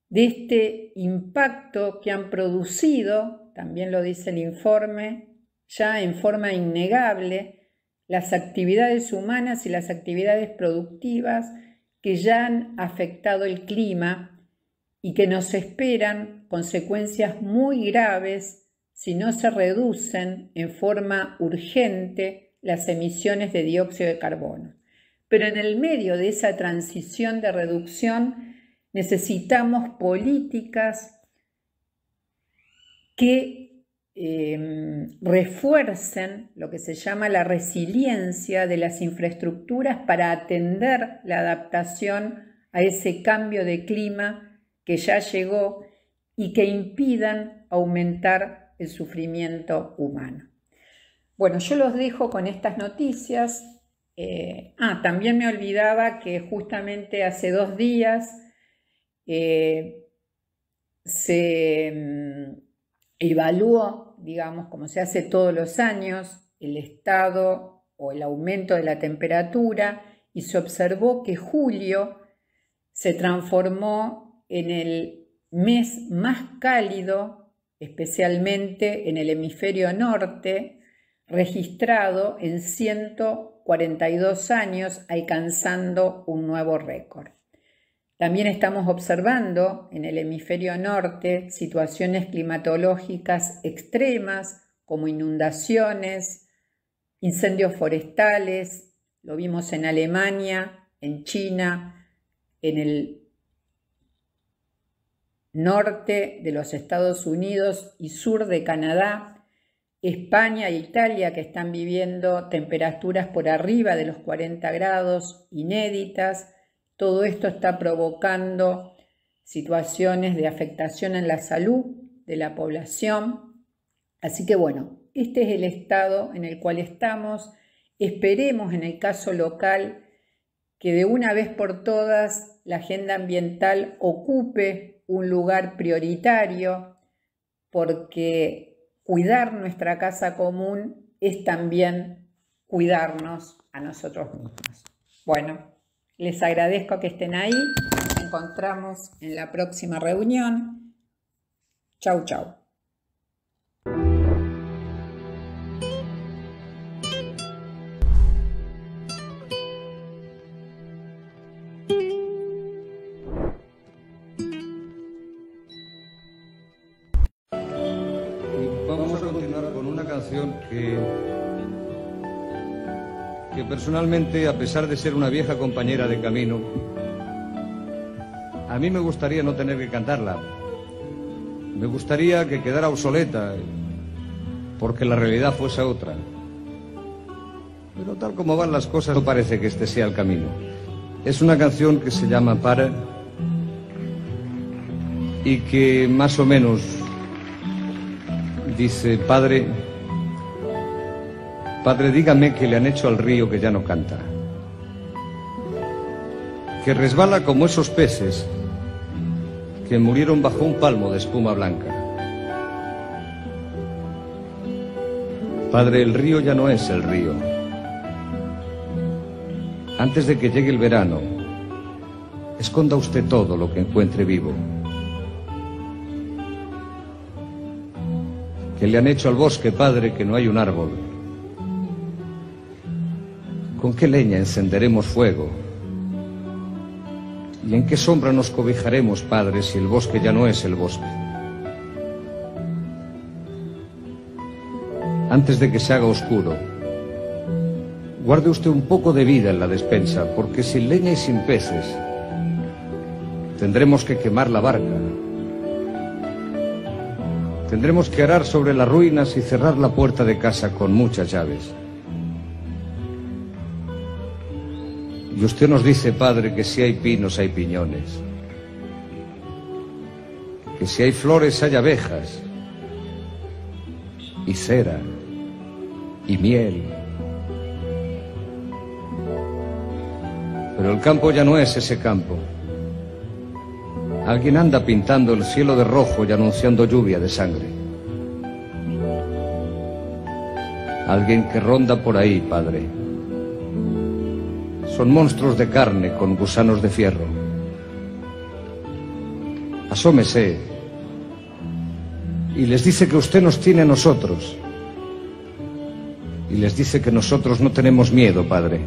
Speaker 10: de este impacto que han producido, también lo dice el informe, ya en forma innegable, las actividades humanas y las actividades productivas que ya han afectado el clima y que nos esperan consecuencias muy graves si no se reducen en forma urgente las emisiones de dióxido de carbono. Pero en el medio de esa transición de reducción necesitamos políticas que refuercen lo que se llama la resiliencia de las infraestructuras para atender la adaptación a ese cambio de clima que ya llegó y que impidan aumentar el sufrimiento humano. Bueno, yo los dejo con estas noticias. También me olvidaba que justamente hace 2 días se evaluó, digamos, como se hace todos los años, el estado o el aumento de la temperatura y se observó que julio se transformó en el mes más cálido, especialmente en el hemisferio norte, registrado en 142 años, alcanzando un nuevo récord. También estamos observando en el hemisferio norte situaciones climatológicas extremas como inundaciones, incendios forestales, lo vimos en Alemania, en China, en el norte de los Estados Unidos y sur de Canadá, España e Italia, que están viviendo temperaturas por arriba de los 40 grados inéditas. Todo esto está provocando situaciones de afectación en la salud de la población. Así que bueno, este es el estado en el cual estamos. Esperemos en el caso local que de una vez por todas la agenda ambiental ocupe un lugar prioritario, porque cuidar nuestra casa común es también cuidarnos a nosotros mismos. Bueno, les agradezco que estén ahí. Nos encontramos en la próxima reunión. Chau, chau.
Speaker 11: Vamos a continuar con una canción que personalmente, a pesar de ser una vieja compañera de camino, a mí me gustaría no tener que cantarla. Me gustaría que quedara obsoleta, porque la realidad fuese otra. Pero tal como van las cosas, no parece que este sea el camino. Es una canción que se llama Para, y que más o menos dice: Padre, dígame que le han hecho al río que ya no canta, que resbala como esos peces que murieron bajo un palmo de espuma blanca. Padre, el río ya no es el río. Antes de que llegue el verano, esconda usted todo lo que encuentre vivo. Que le han hecho al bosque, Padre, que no hay un árbol. ¿Con qué leña encenderemos fuego? ¿Y en qué sombra nos cobijaremos, Padre, si el bosque ya no es el bosque? Antes de que se haga oscuro, guarde usted un poco de vida en la despensa, porque sin leña y sin peces tendremos que quemar la barca. Tendremos que arar sobre las ruinas y cerrar la puerta de casa con muchas llaves. Y usted nos dice, Padre, que si hay pinos hay piñones, que si hay flores hay abejas, y cera, y miel. Pero el campo ya no es ese campo. Alguien anda pintando el cielo de rojo y anunciando lluvia de sangre. Alguien que ronda por ahí, Padre. Son monstruos de carne con gusanos de fierro. Asómese y les dice que usted nos tiene a nosotros. Y les dice que nosotros no tenemos miedo, Padre.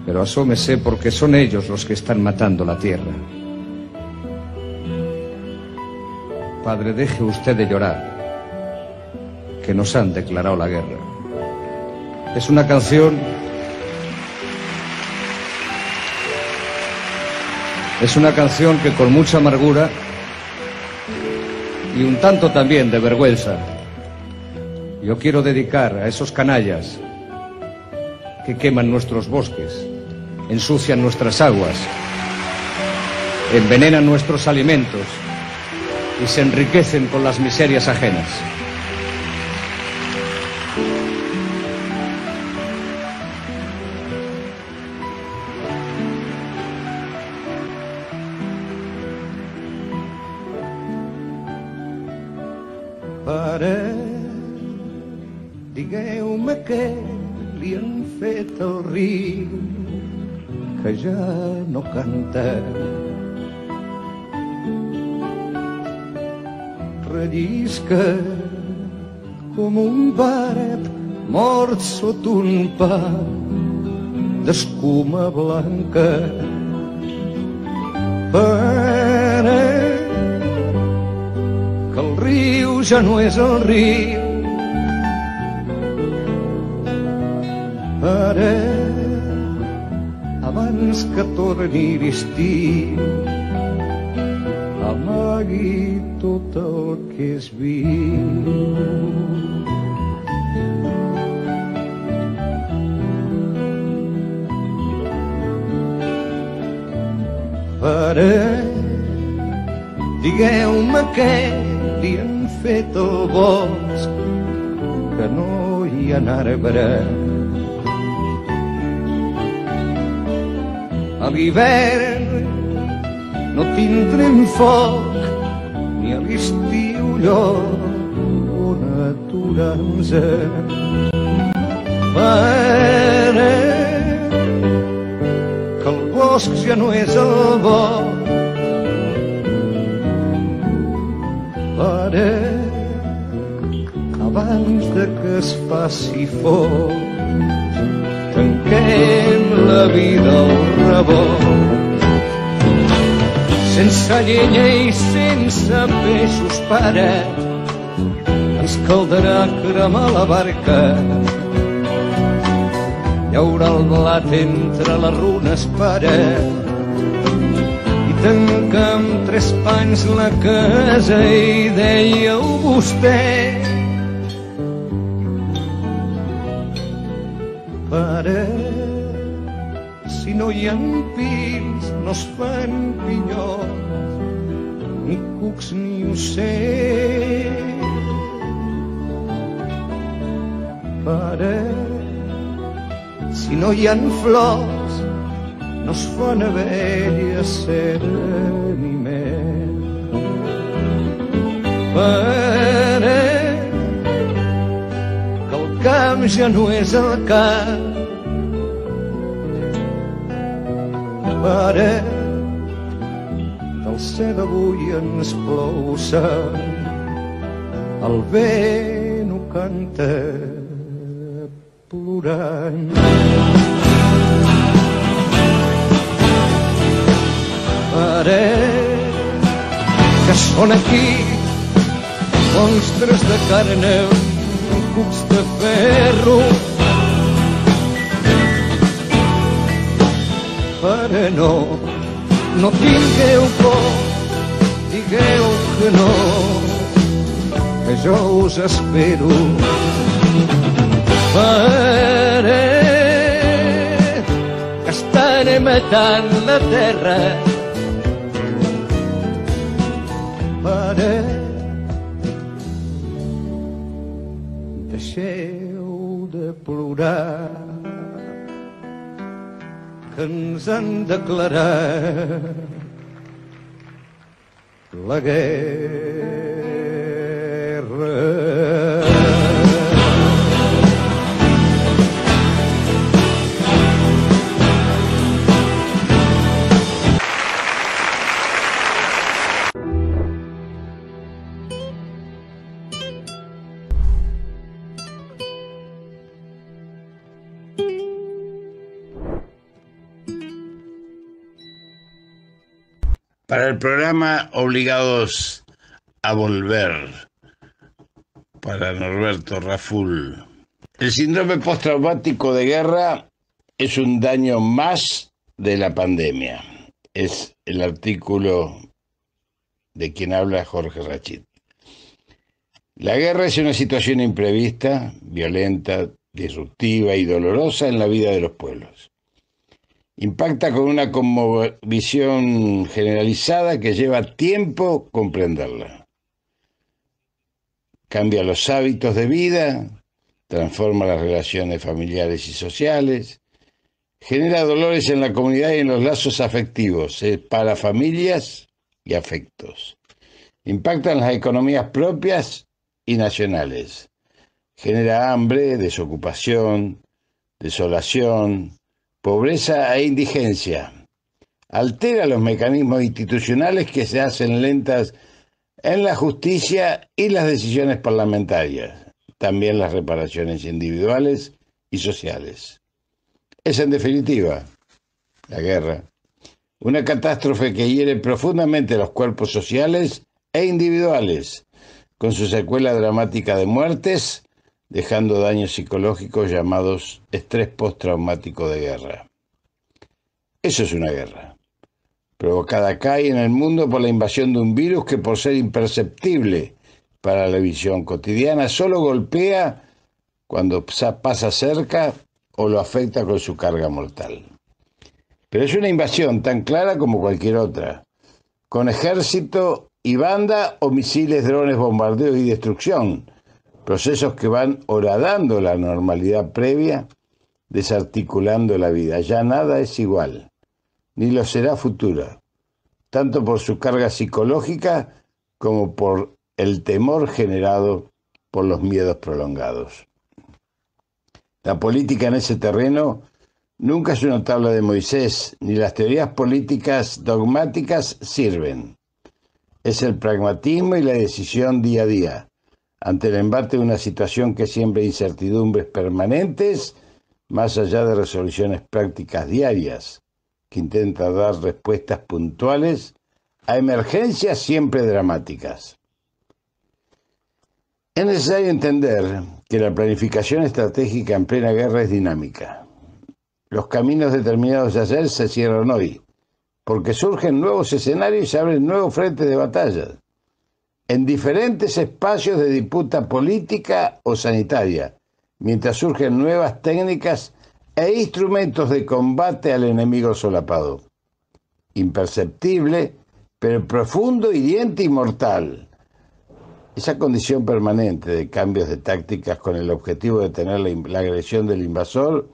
Speaker 11: Pero asómese, porque son ellos los que están matando la tierra. Padre, deje usted de llorar, que nos han declarado la guerra. Es una canción que con mucha amargura y un tanto también de vergüenza yo quiero dedicar a esos canallas que queman nuestros bosques, ensucian nuestras aguas, envenenan nuestros alimentos y se enriquecen con las miserias ajenas.
Speaker 12: Pare, digueu-me què li han fet al riu que ja no canta. Rellisca com un barb mort sota un pa d'escuma blanca. Pare, que el riu ja no és el riu. Ara, abans que torni l'estiu, amagui tot el que és viu. Ara, digueu-me què li han fet al bosc, que no hi ha arbre. A l'hivern no tindrem foc ni a l'estiu lloc on aturar-nos. Pare, que el bosc ja no és el bosc. Pare, abans de que es faci foc, tanquem la vida al rebot. Sense llenya i sense peixos, pare, ens caldrà cremar la barca. Hi haurà el blat entre les runes, pare, i tancar amb 3 panys la casa. I dèieu vostè, pare, si no hi ha pils no es fan pinyons, ni cucs ni ocells. Pare, si no hi ha flors no es fan abelles, cera ni mel. Pare, que el camp ja no és el camp. Pare, del cel avui ens plou sang, el vent ho canta plorant. Pare, que són aquí monstres de carn, cucs de ferro. Pare, no tingueu por, digueu que no, que jo us espero. Pare, que estan matant la terra. Pare, deixeu de plorar, que ens han declarat la guerra.
Speaker 13: Para el programa Obligados a Volver, para Norberto Raful. El síndrome postraumático de guerra es un daño más de la pandemia. Es el artículo de quien habla Jorge Rachid. La guerra es una situación imprevista, violenta, disruptiva y dolorosa en la vida de los pueblos. Impacta con una conmovisión generalizada que lleva tiempo comprenderla. Cambia los hábitos de vida, transforma las relaciones familiares y sociales, genera dolores en la comunidad y en los lazos afectivos, para familias y afectos. Impacta en las economías propias y nacionales. Genera hambre, desocupación, desolación, pobreza e indigencia. Altera los mecanismos institucionales que se hacen lentas en la justicia y las decisiones parlamentarias, también las reparaciones individuales y sociales. Es, en definitiva, la guerra, una catástrofe que hiere profundamente los cuerpos sociales e individuales, con su secuela dramática de muertes, dejando daños psicológicos llamados estrés postraumático de guerra. Eso es una guerra, provocada acá y en el mundo por la invasión de un virus que, por ser imperceptible para la visión cotidiana, solo golpea cuando pasa cerca o lo afecta con su carga mortal. Pero es una invasión tan clara como cualquier otra, con ejército y banda o misiles, drones, bombardeos y destrucción, procesos que van horadando la normalidad previa, desarticulando la vida. Ya nada es igual, ni lo será futura, tanto por su carga psicológica como por el temor generado por los miedos prolongados. La política en ese terreno nunca es una tabla de Moisés, ni las teorías políticas dogmáticas sirven. Es el pragmatismo y la decisión día a día, ante el embate de una situación que siembra incertidumbres permanentes, más allá de resoluciones prácticas diarias, que intenta dar respuestas puntuales a emergencias siempre dramáticas. Es necesario entender que la planificación estratégica en plena guerra es dinámica. Los caminos determinados de ayer se cierran hoy, porque surgen nuevos escenarios y se abren nuevos frentes de batalla, en diferentes espacios de disputa política o sanitaria, mientras surgen nuevas técnicas e instrumentos de combate al enemigo solapado. Imperceptible, pero profundo, hiriente y mortal. Esa condición permanente de cambios de tácticas con el objetivo de detener la agresión del invasor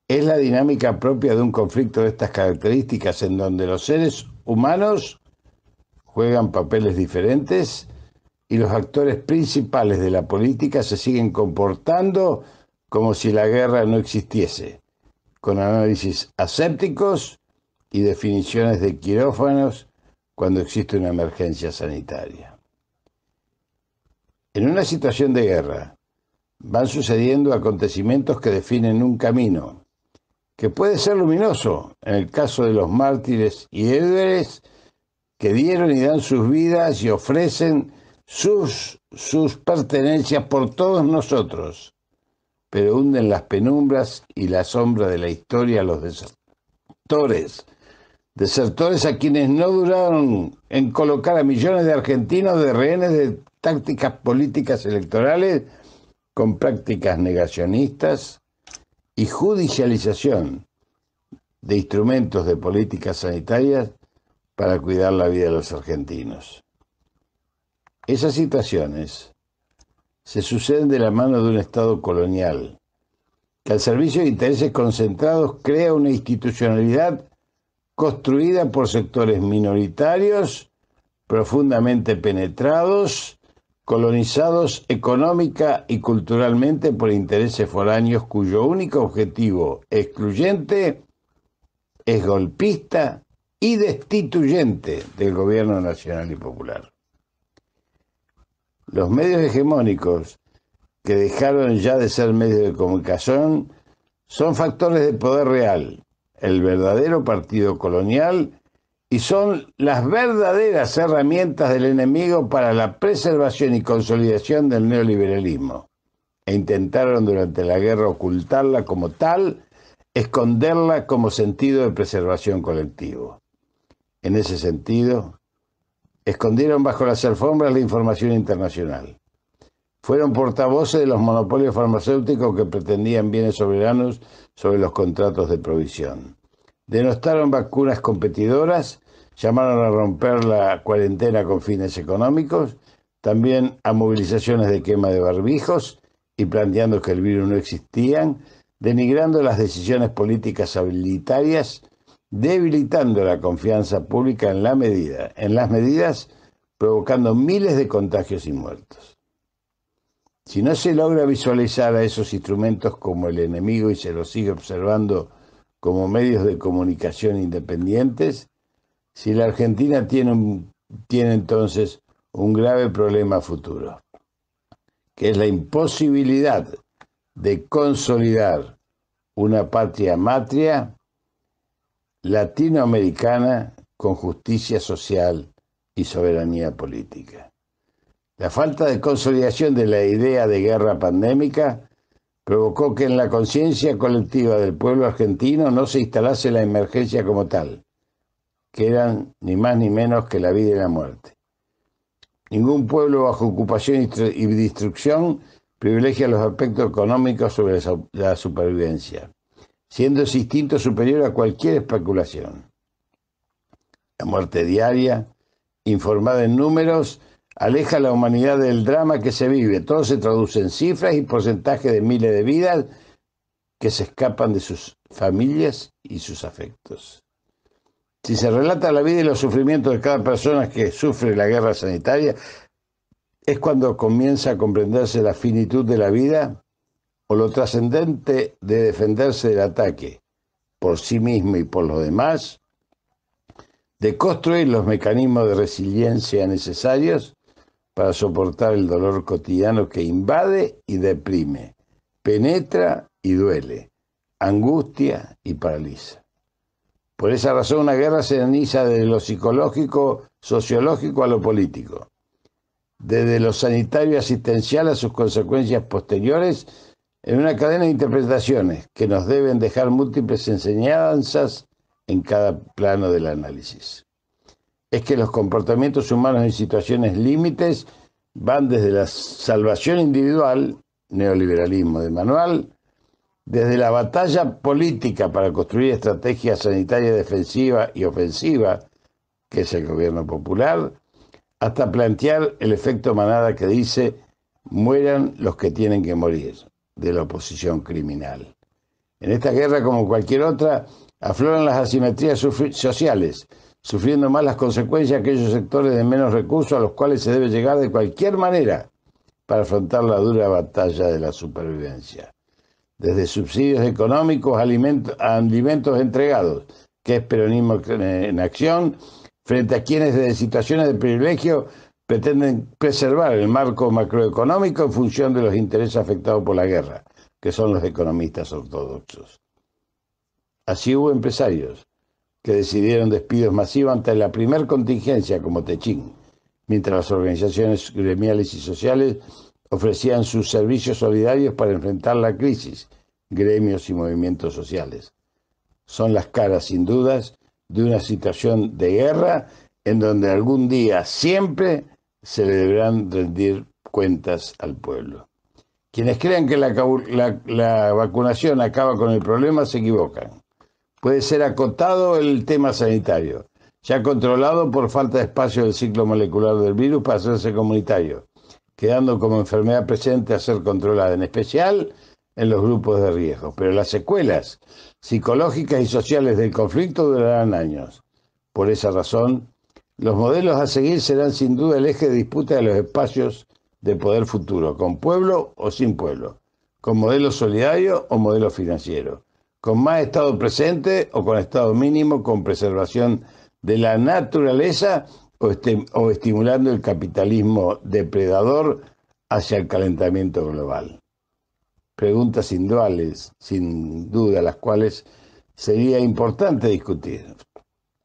Speaker 13: es la dinámica propia de un conflicto de estas características, en donde los seres humanos juegan papeles diferentes y los actores principales de la política se siguen comportando como si la guerra no existiese, con análisis asépticos y definiciones de quirófanos cuando existe una emergencia sanitaria. En una situación de guerra van sucediendo acontecimientos que definen un camino, que puede ser luminoso en el caso de los mártires y héroes que dieron y dan sus vidas y ofrecen sus pertenencias por todos nosotros, pero hunden las penumbras y la sombra de la historia a los desertores a quienes no duraron en colocar a millones de argentinos de rehenes de tácticas políticas electorales con prácticas negacionistas y judicialización de instrumentos de políticas sanitarias para cuidar la vida de los argentinos. Esas situaciones se suceden de la mano de un Estado colonial, que al servicio de intereses concentrados crea una institucionalidad construida por sectores minoritarios, profundamente penetrados, colonizados económica y culturalmente por intereses foráneos cuyo único objetivo excluyente es golpista y destituyente del gobierno nacional y popular. Los medios hegemónicos, que dejaron ya de ser medios de comunicación, son factores de poder real, el verdadero partido colonial, y son las verdaderas herramientas del enemigo para la preservación y consolidación del neoliberalismo. E intentaron durante la guerra ocultarla como tal, esconderla como sentido de preservación colectivo. En ese sentido, escondieron bajo las alfombras la información internacional. Fueron portavoces de los monopolios farmacéuticos que pretendían bienes soberanos sobre los contratos de provisión. Denostaron vacunas competidoras, llamaron a romper la cuarentena con fines económicos, también a movilizaciones de quema de barbijos y planteando que el virus no existía, denigrando las decisiones políticas habilitarias, debilitando la confianza pública en las medidas, provocando miles de contagios y muertos. Si no se logra visualizar a esos instrumentos como el enemigo y se los sigue observando como medios de comunicación independientes, si la Argentina tiene entonces un grave problema futuro, que es la imposibilidad de consolidar una patria matria latinoamericana con justicia social y soberanía política. La falta de consolidación de la idea de guerra pandémica provocó que en la conciencia colectiva del pueblo argentino no se instalase la emergencia como tal, que eran ni más ni menos que la vida y la muerte. Ningún pueblo bajo ocupación y destrucción privilegia los aspectos económicos sobre la supervivencia, siendo ese instinto superior a cualquier especulación. La muerte diaria, informada en números, aleja a la humanidad del drama que se vive. Todo se traduce en cifras y porcentajes de miles de vidas que se escapan de sus familias y sus afectos. Si se relata la vida y los sufrimientos de cada persona que sufre la guerra sanitaria, es cuando comienza a comprenderse la finitud de la vida o lo trascendente de defenderse del ataque por sí mismo y por los demás, de construir los mecanismos de resiliencia necesarios para soportar el dolor cotidiano que invade y deprime, penetra y duele, angustia y paraliza. Por esa razón una guerra se analiza desde lo psicológico, sociológico a lo político, desde lo sanitario y asistencial a sus consecuencias posteriores, en una cadena de interpretaciones que nos deben dejar múltiples enseñanzas en cada plano del análisis. Es que los comportamientos humanos en situaciones límites van desde la salvación individual, neoliberalismo de manual, desde la batalla política para construir estrategias sanitarias defensiva y ofensiva, que es el gobierno popular, hasta plantear el efecto manada que dice mueran los que tienen que morir, de la oposición criminal. En esta guerra, como cualquier otra, afloran las asimetrías sociales, sufriendo más las consecuencias aquellos sectores de menos recursos a los cuales se debe llegar de cualquier manera para afrontar la dura batalla de la supervivencia. Desde subsidios económicos a alimentos entregados, que es peronismo en acción, frente a quienes desde situaciones de privilegio pretenden preservar el marco macroeconómico en función de los intereses afectados por la guerra, que son los economistas ortodoxos. Así hubo empresarios que decidieron despidos masivos ante la primer contingencia como Techín, mientras las organizaciones gremiales y sociales ofrecían sus servicios solidarios para enfrentar la crisis, gremios y movimientos sociales. Son las caras, sin dudas, de una situación de guerra en donde algún día siempre se le deberán rendir cuentas al pueblo. Quienes crean que la vacunación acaba con el problema se equivocan. Puede ser acotado el tema sanitario, ya controlado por falta de espacio del ciclo molecular del virus para hacerse comunitario, quedando como enfermedad presente a ser controlada, en especial en los grupos de riesgo. Pero las secuelas psicológicas y sociales del conflicto durarán años. Por esa razón, los modelos a seguir serán sin duda el eje de disputa de los espacios de poder futuro, con pueblo o sin pueblo, con modelo solidario o modelo financiero, con más Estado presente o con Estado mínimo, con preservación de la naturaleza o estimulando el capitalismo depredador hacia el calentamiento global. Preguntas sin duda, las cuales sería importante discutir.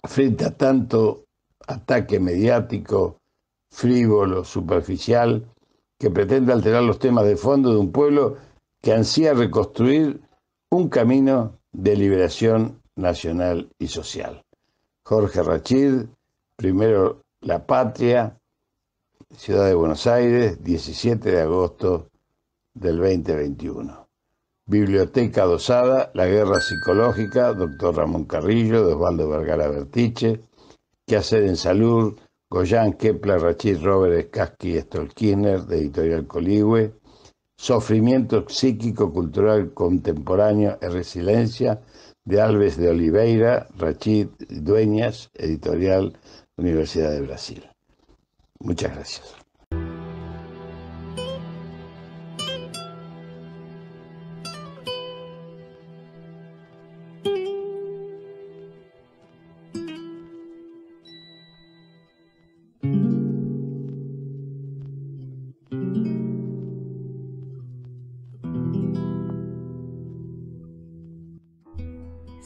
Speaker 13: Frente a tanto ataque mediático, frívolo, superficial, que pretende alterar los temas de fondo de un pueblo que ansía reconstruir un camino de liberación nacional y social. Jorge Rachid, primero La Patria, Ciudad de Buenos Aires, 17 de agosto del 2021. Biblioteca Dosada, La Guerra Psicológica, Dr. Ramón Carrillo, de Osvaldo Vergara Bertiche, Qué hacer en salud, Goyán, Kepler, Rachid, Robert, Skarsky, Stolkiner, de Editorial Coligüe, Sofrimiento psíquico cultural contemporáneo y resiliencia, de Alves de Oliveira, Rachid Dueñas, Editorial Universidad de Brasil. Muchas gracias.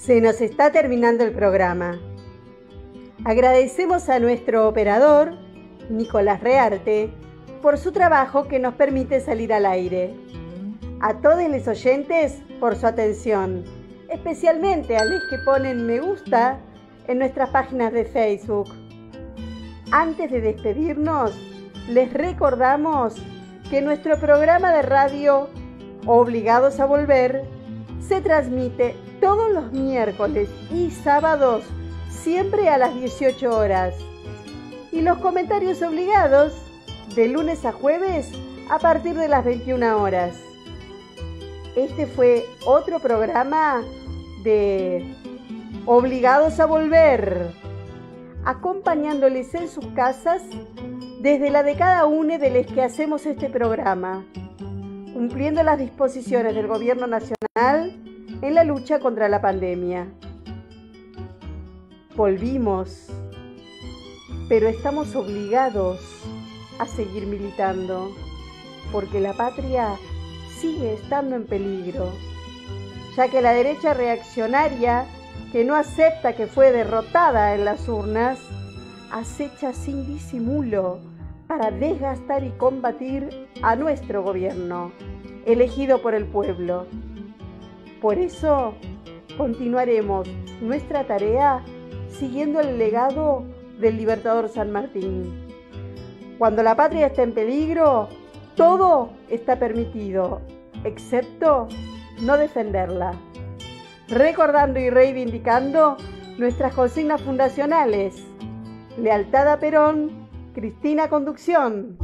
Speaker 2: Se nos está terminando el programa. Agradecemos a nuestro operador, Nicolás Rearte, por su trabajo que nos permite salir al aire. A todos los oyentes por su atención, especialmente a los que ponen me gusta en nuestras páginas de Facebook. Antes de despedirnos, les recordamos que nuestro programa de radio, Obligados a Volver, se transmite todos los miércoles y sábados, siempre a las 18 horas. Y los comentarios obligados, de lunes a jueves, a partir de las 21 horas. Este fue otro programa de Obligados a Volver. acompañándoles en sus casas desde la de cada uno de los que hacemos este programa, cumpliendo las disposiciones del Gobierno Nacional en la lucha contra la pandemia. Volvimos, pero estamos obligados a seguir militando, porque la patria sigue estando en peligro, ya que la derecha reaccionaria, que no acepta que fue derrotada en las urnas, acecha sin disimulo para desgastar y combatir a nuestro gobierno, elegido por el pueblo. Por eso, continuaremos nuestra tarea siguiendo el legado del Libertador San Martín. Cuando la patria está en peligro, todo está permitido, excepto no defenderla. Recordando y reivindicando nuestras consignas fundacionales: lealtad a Perón, Cristina Conducción.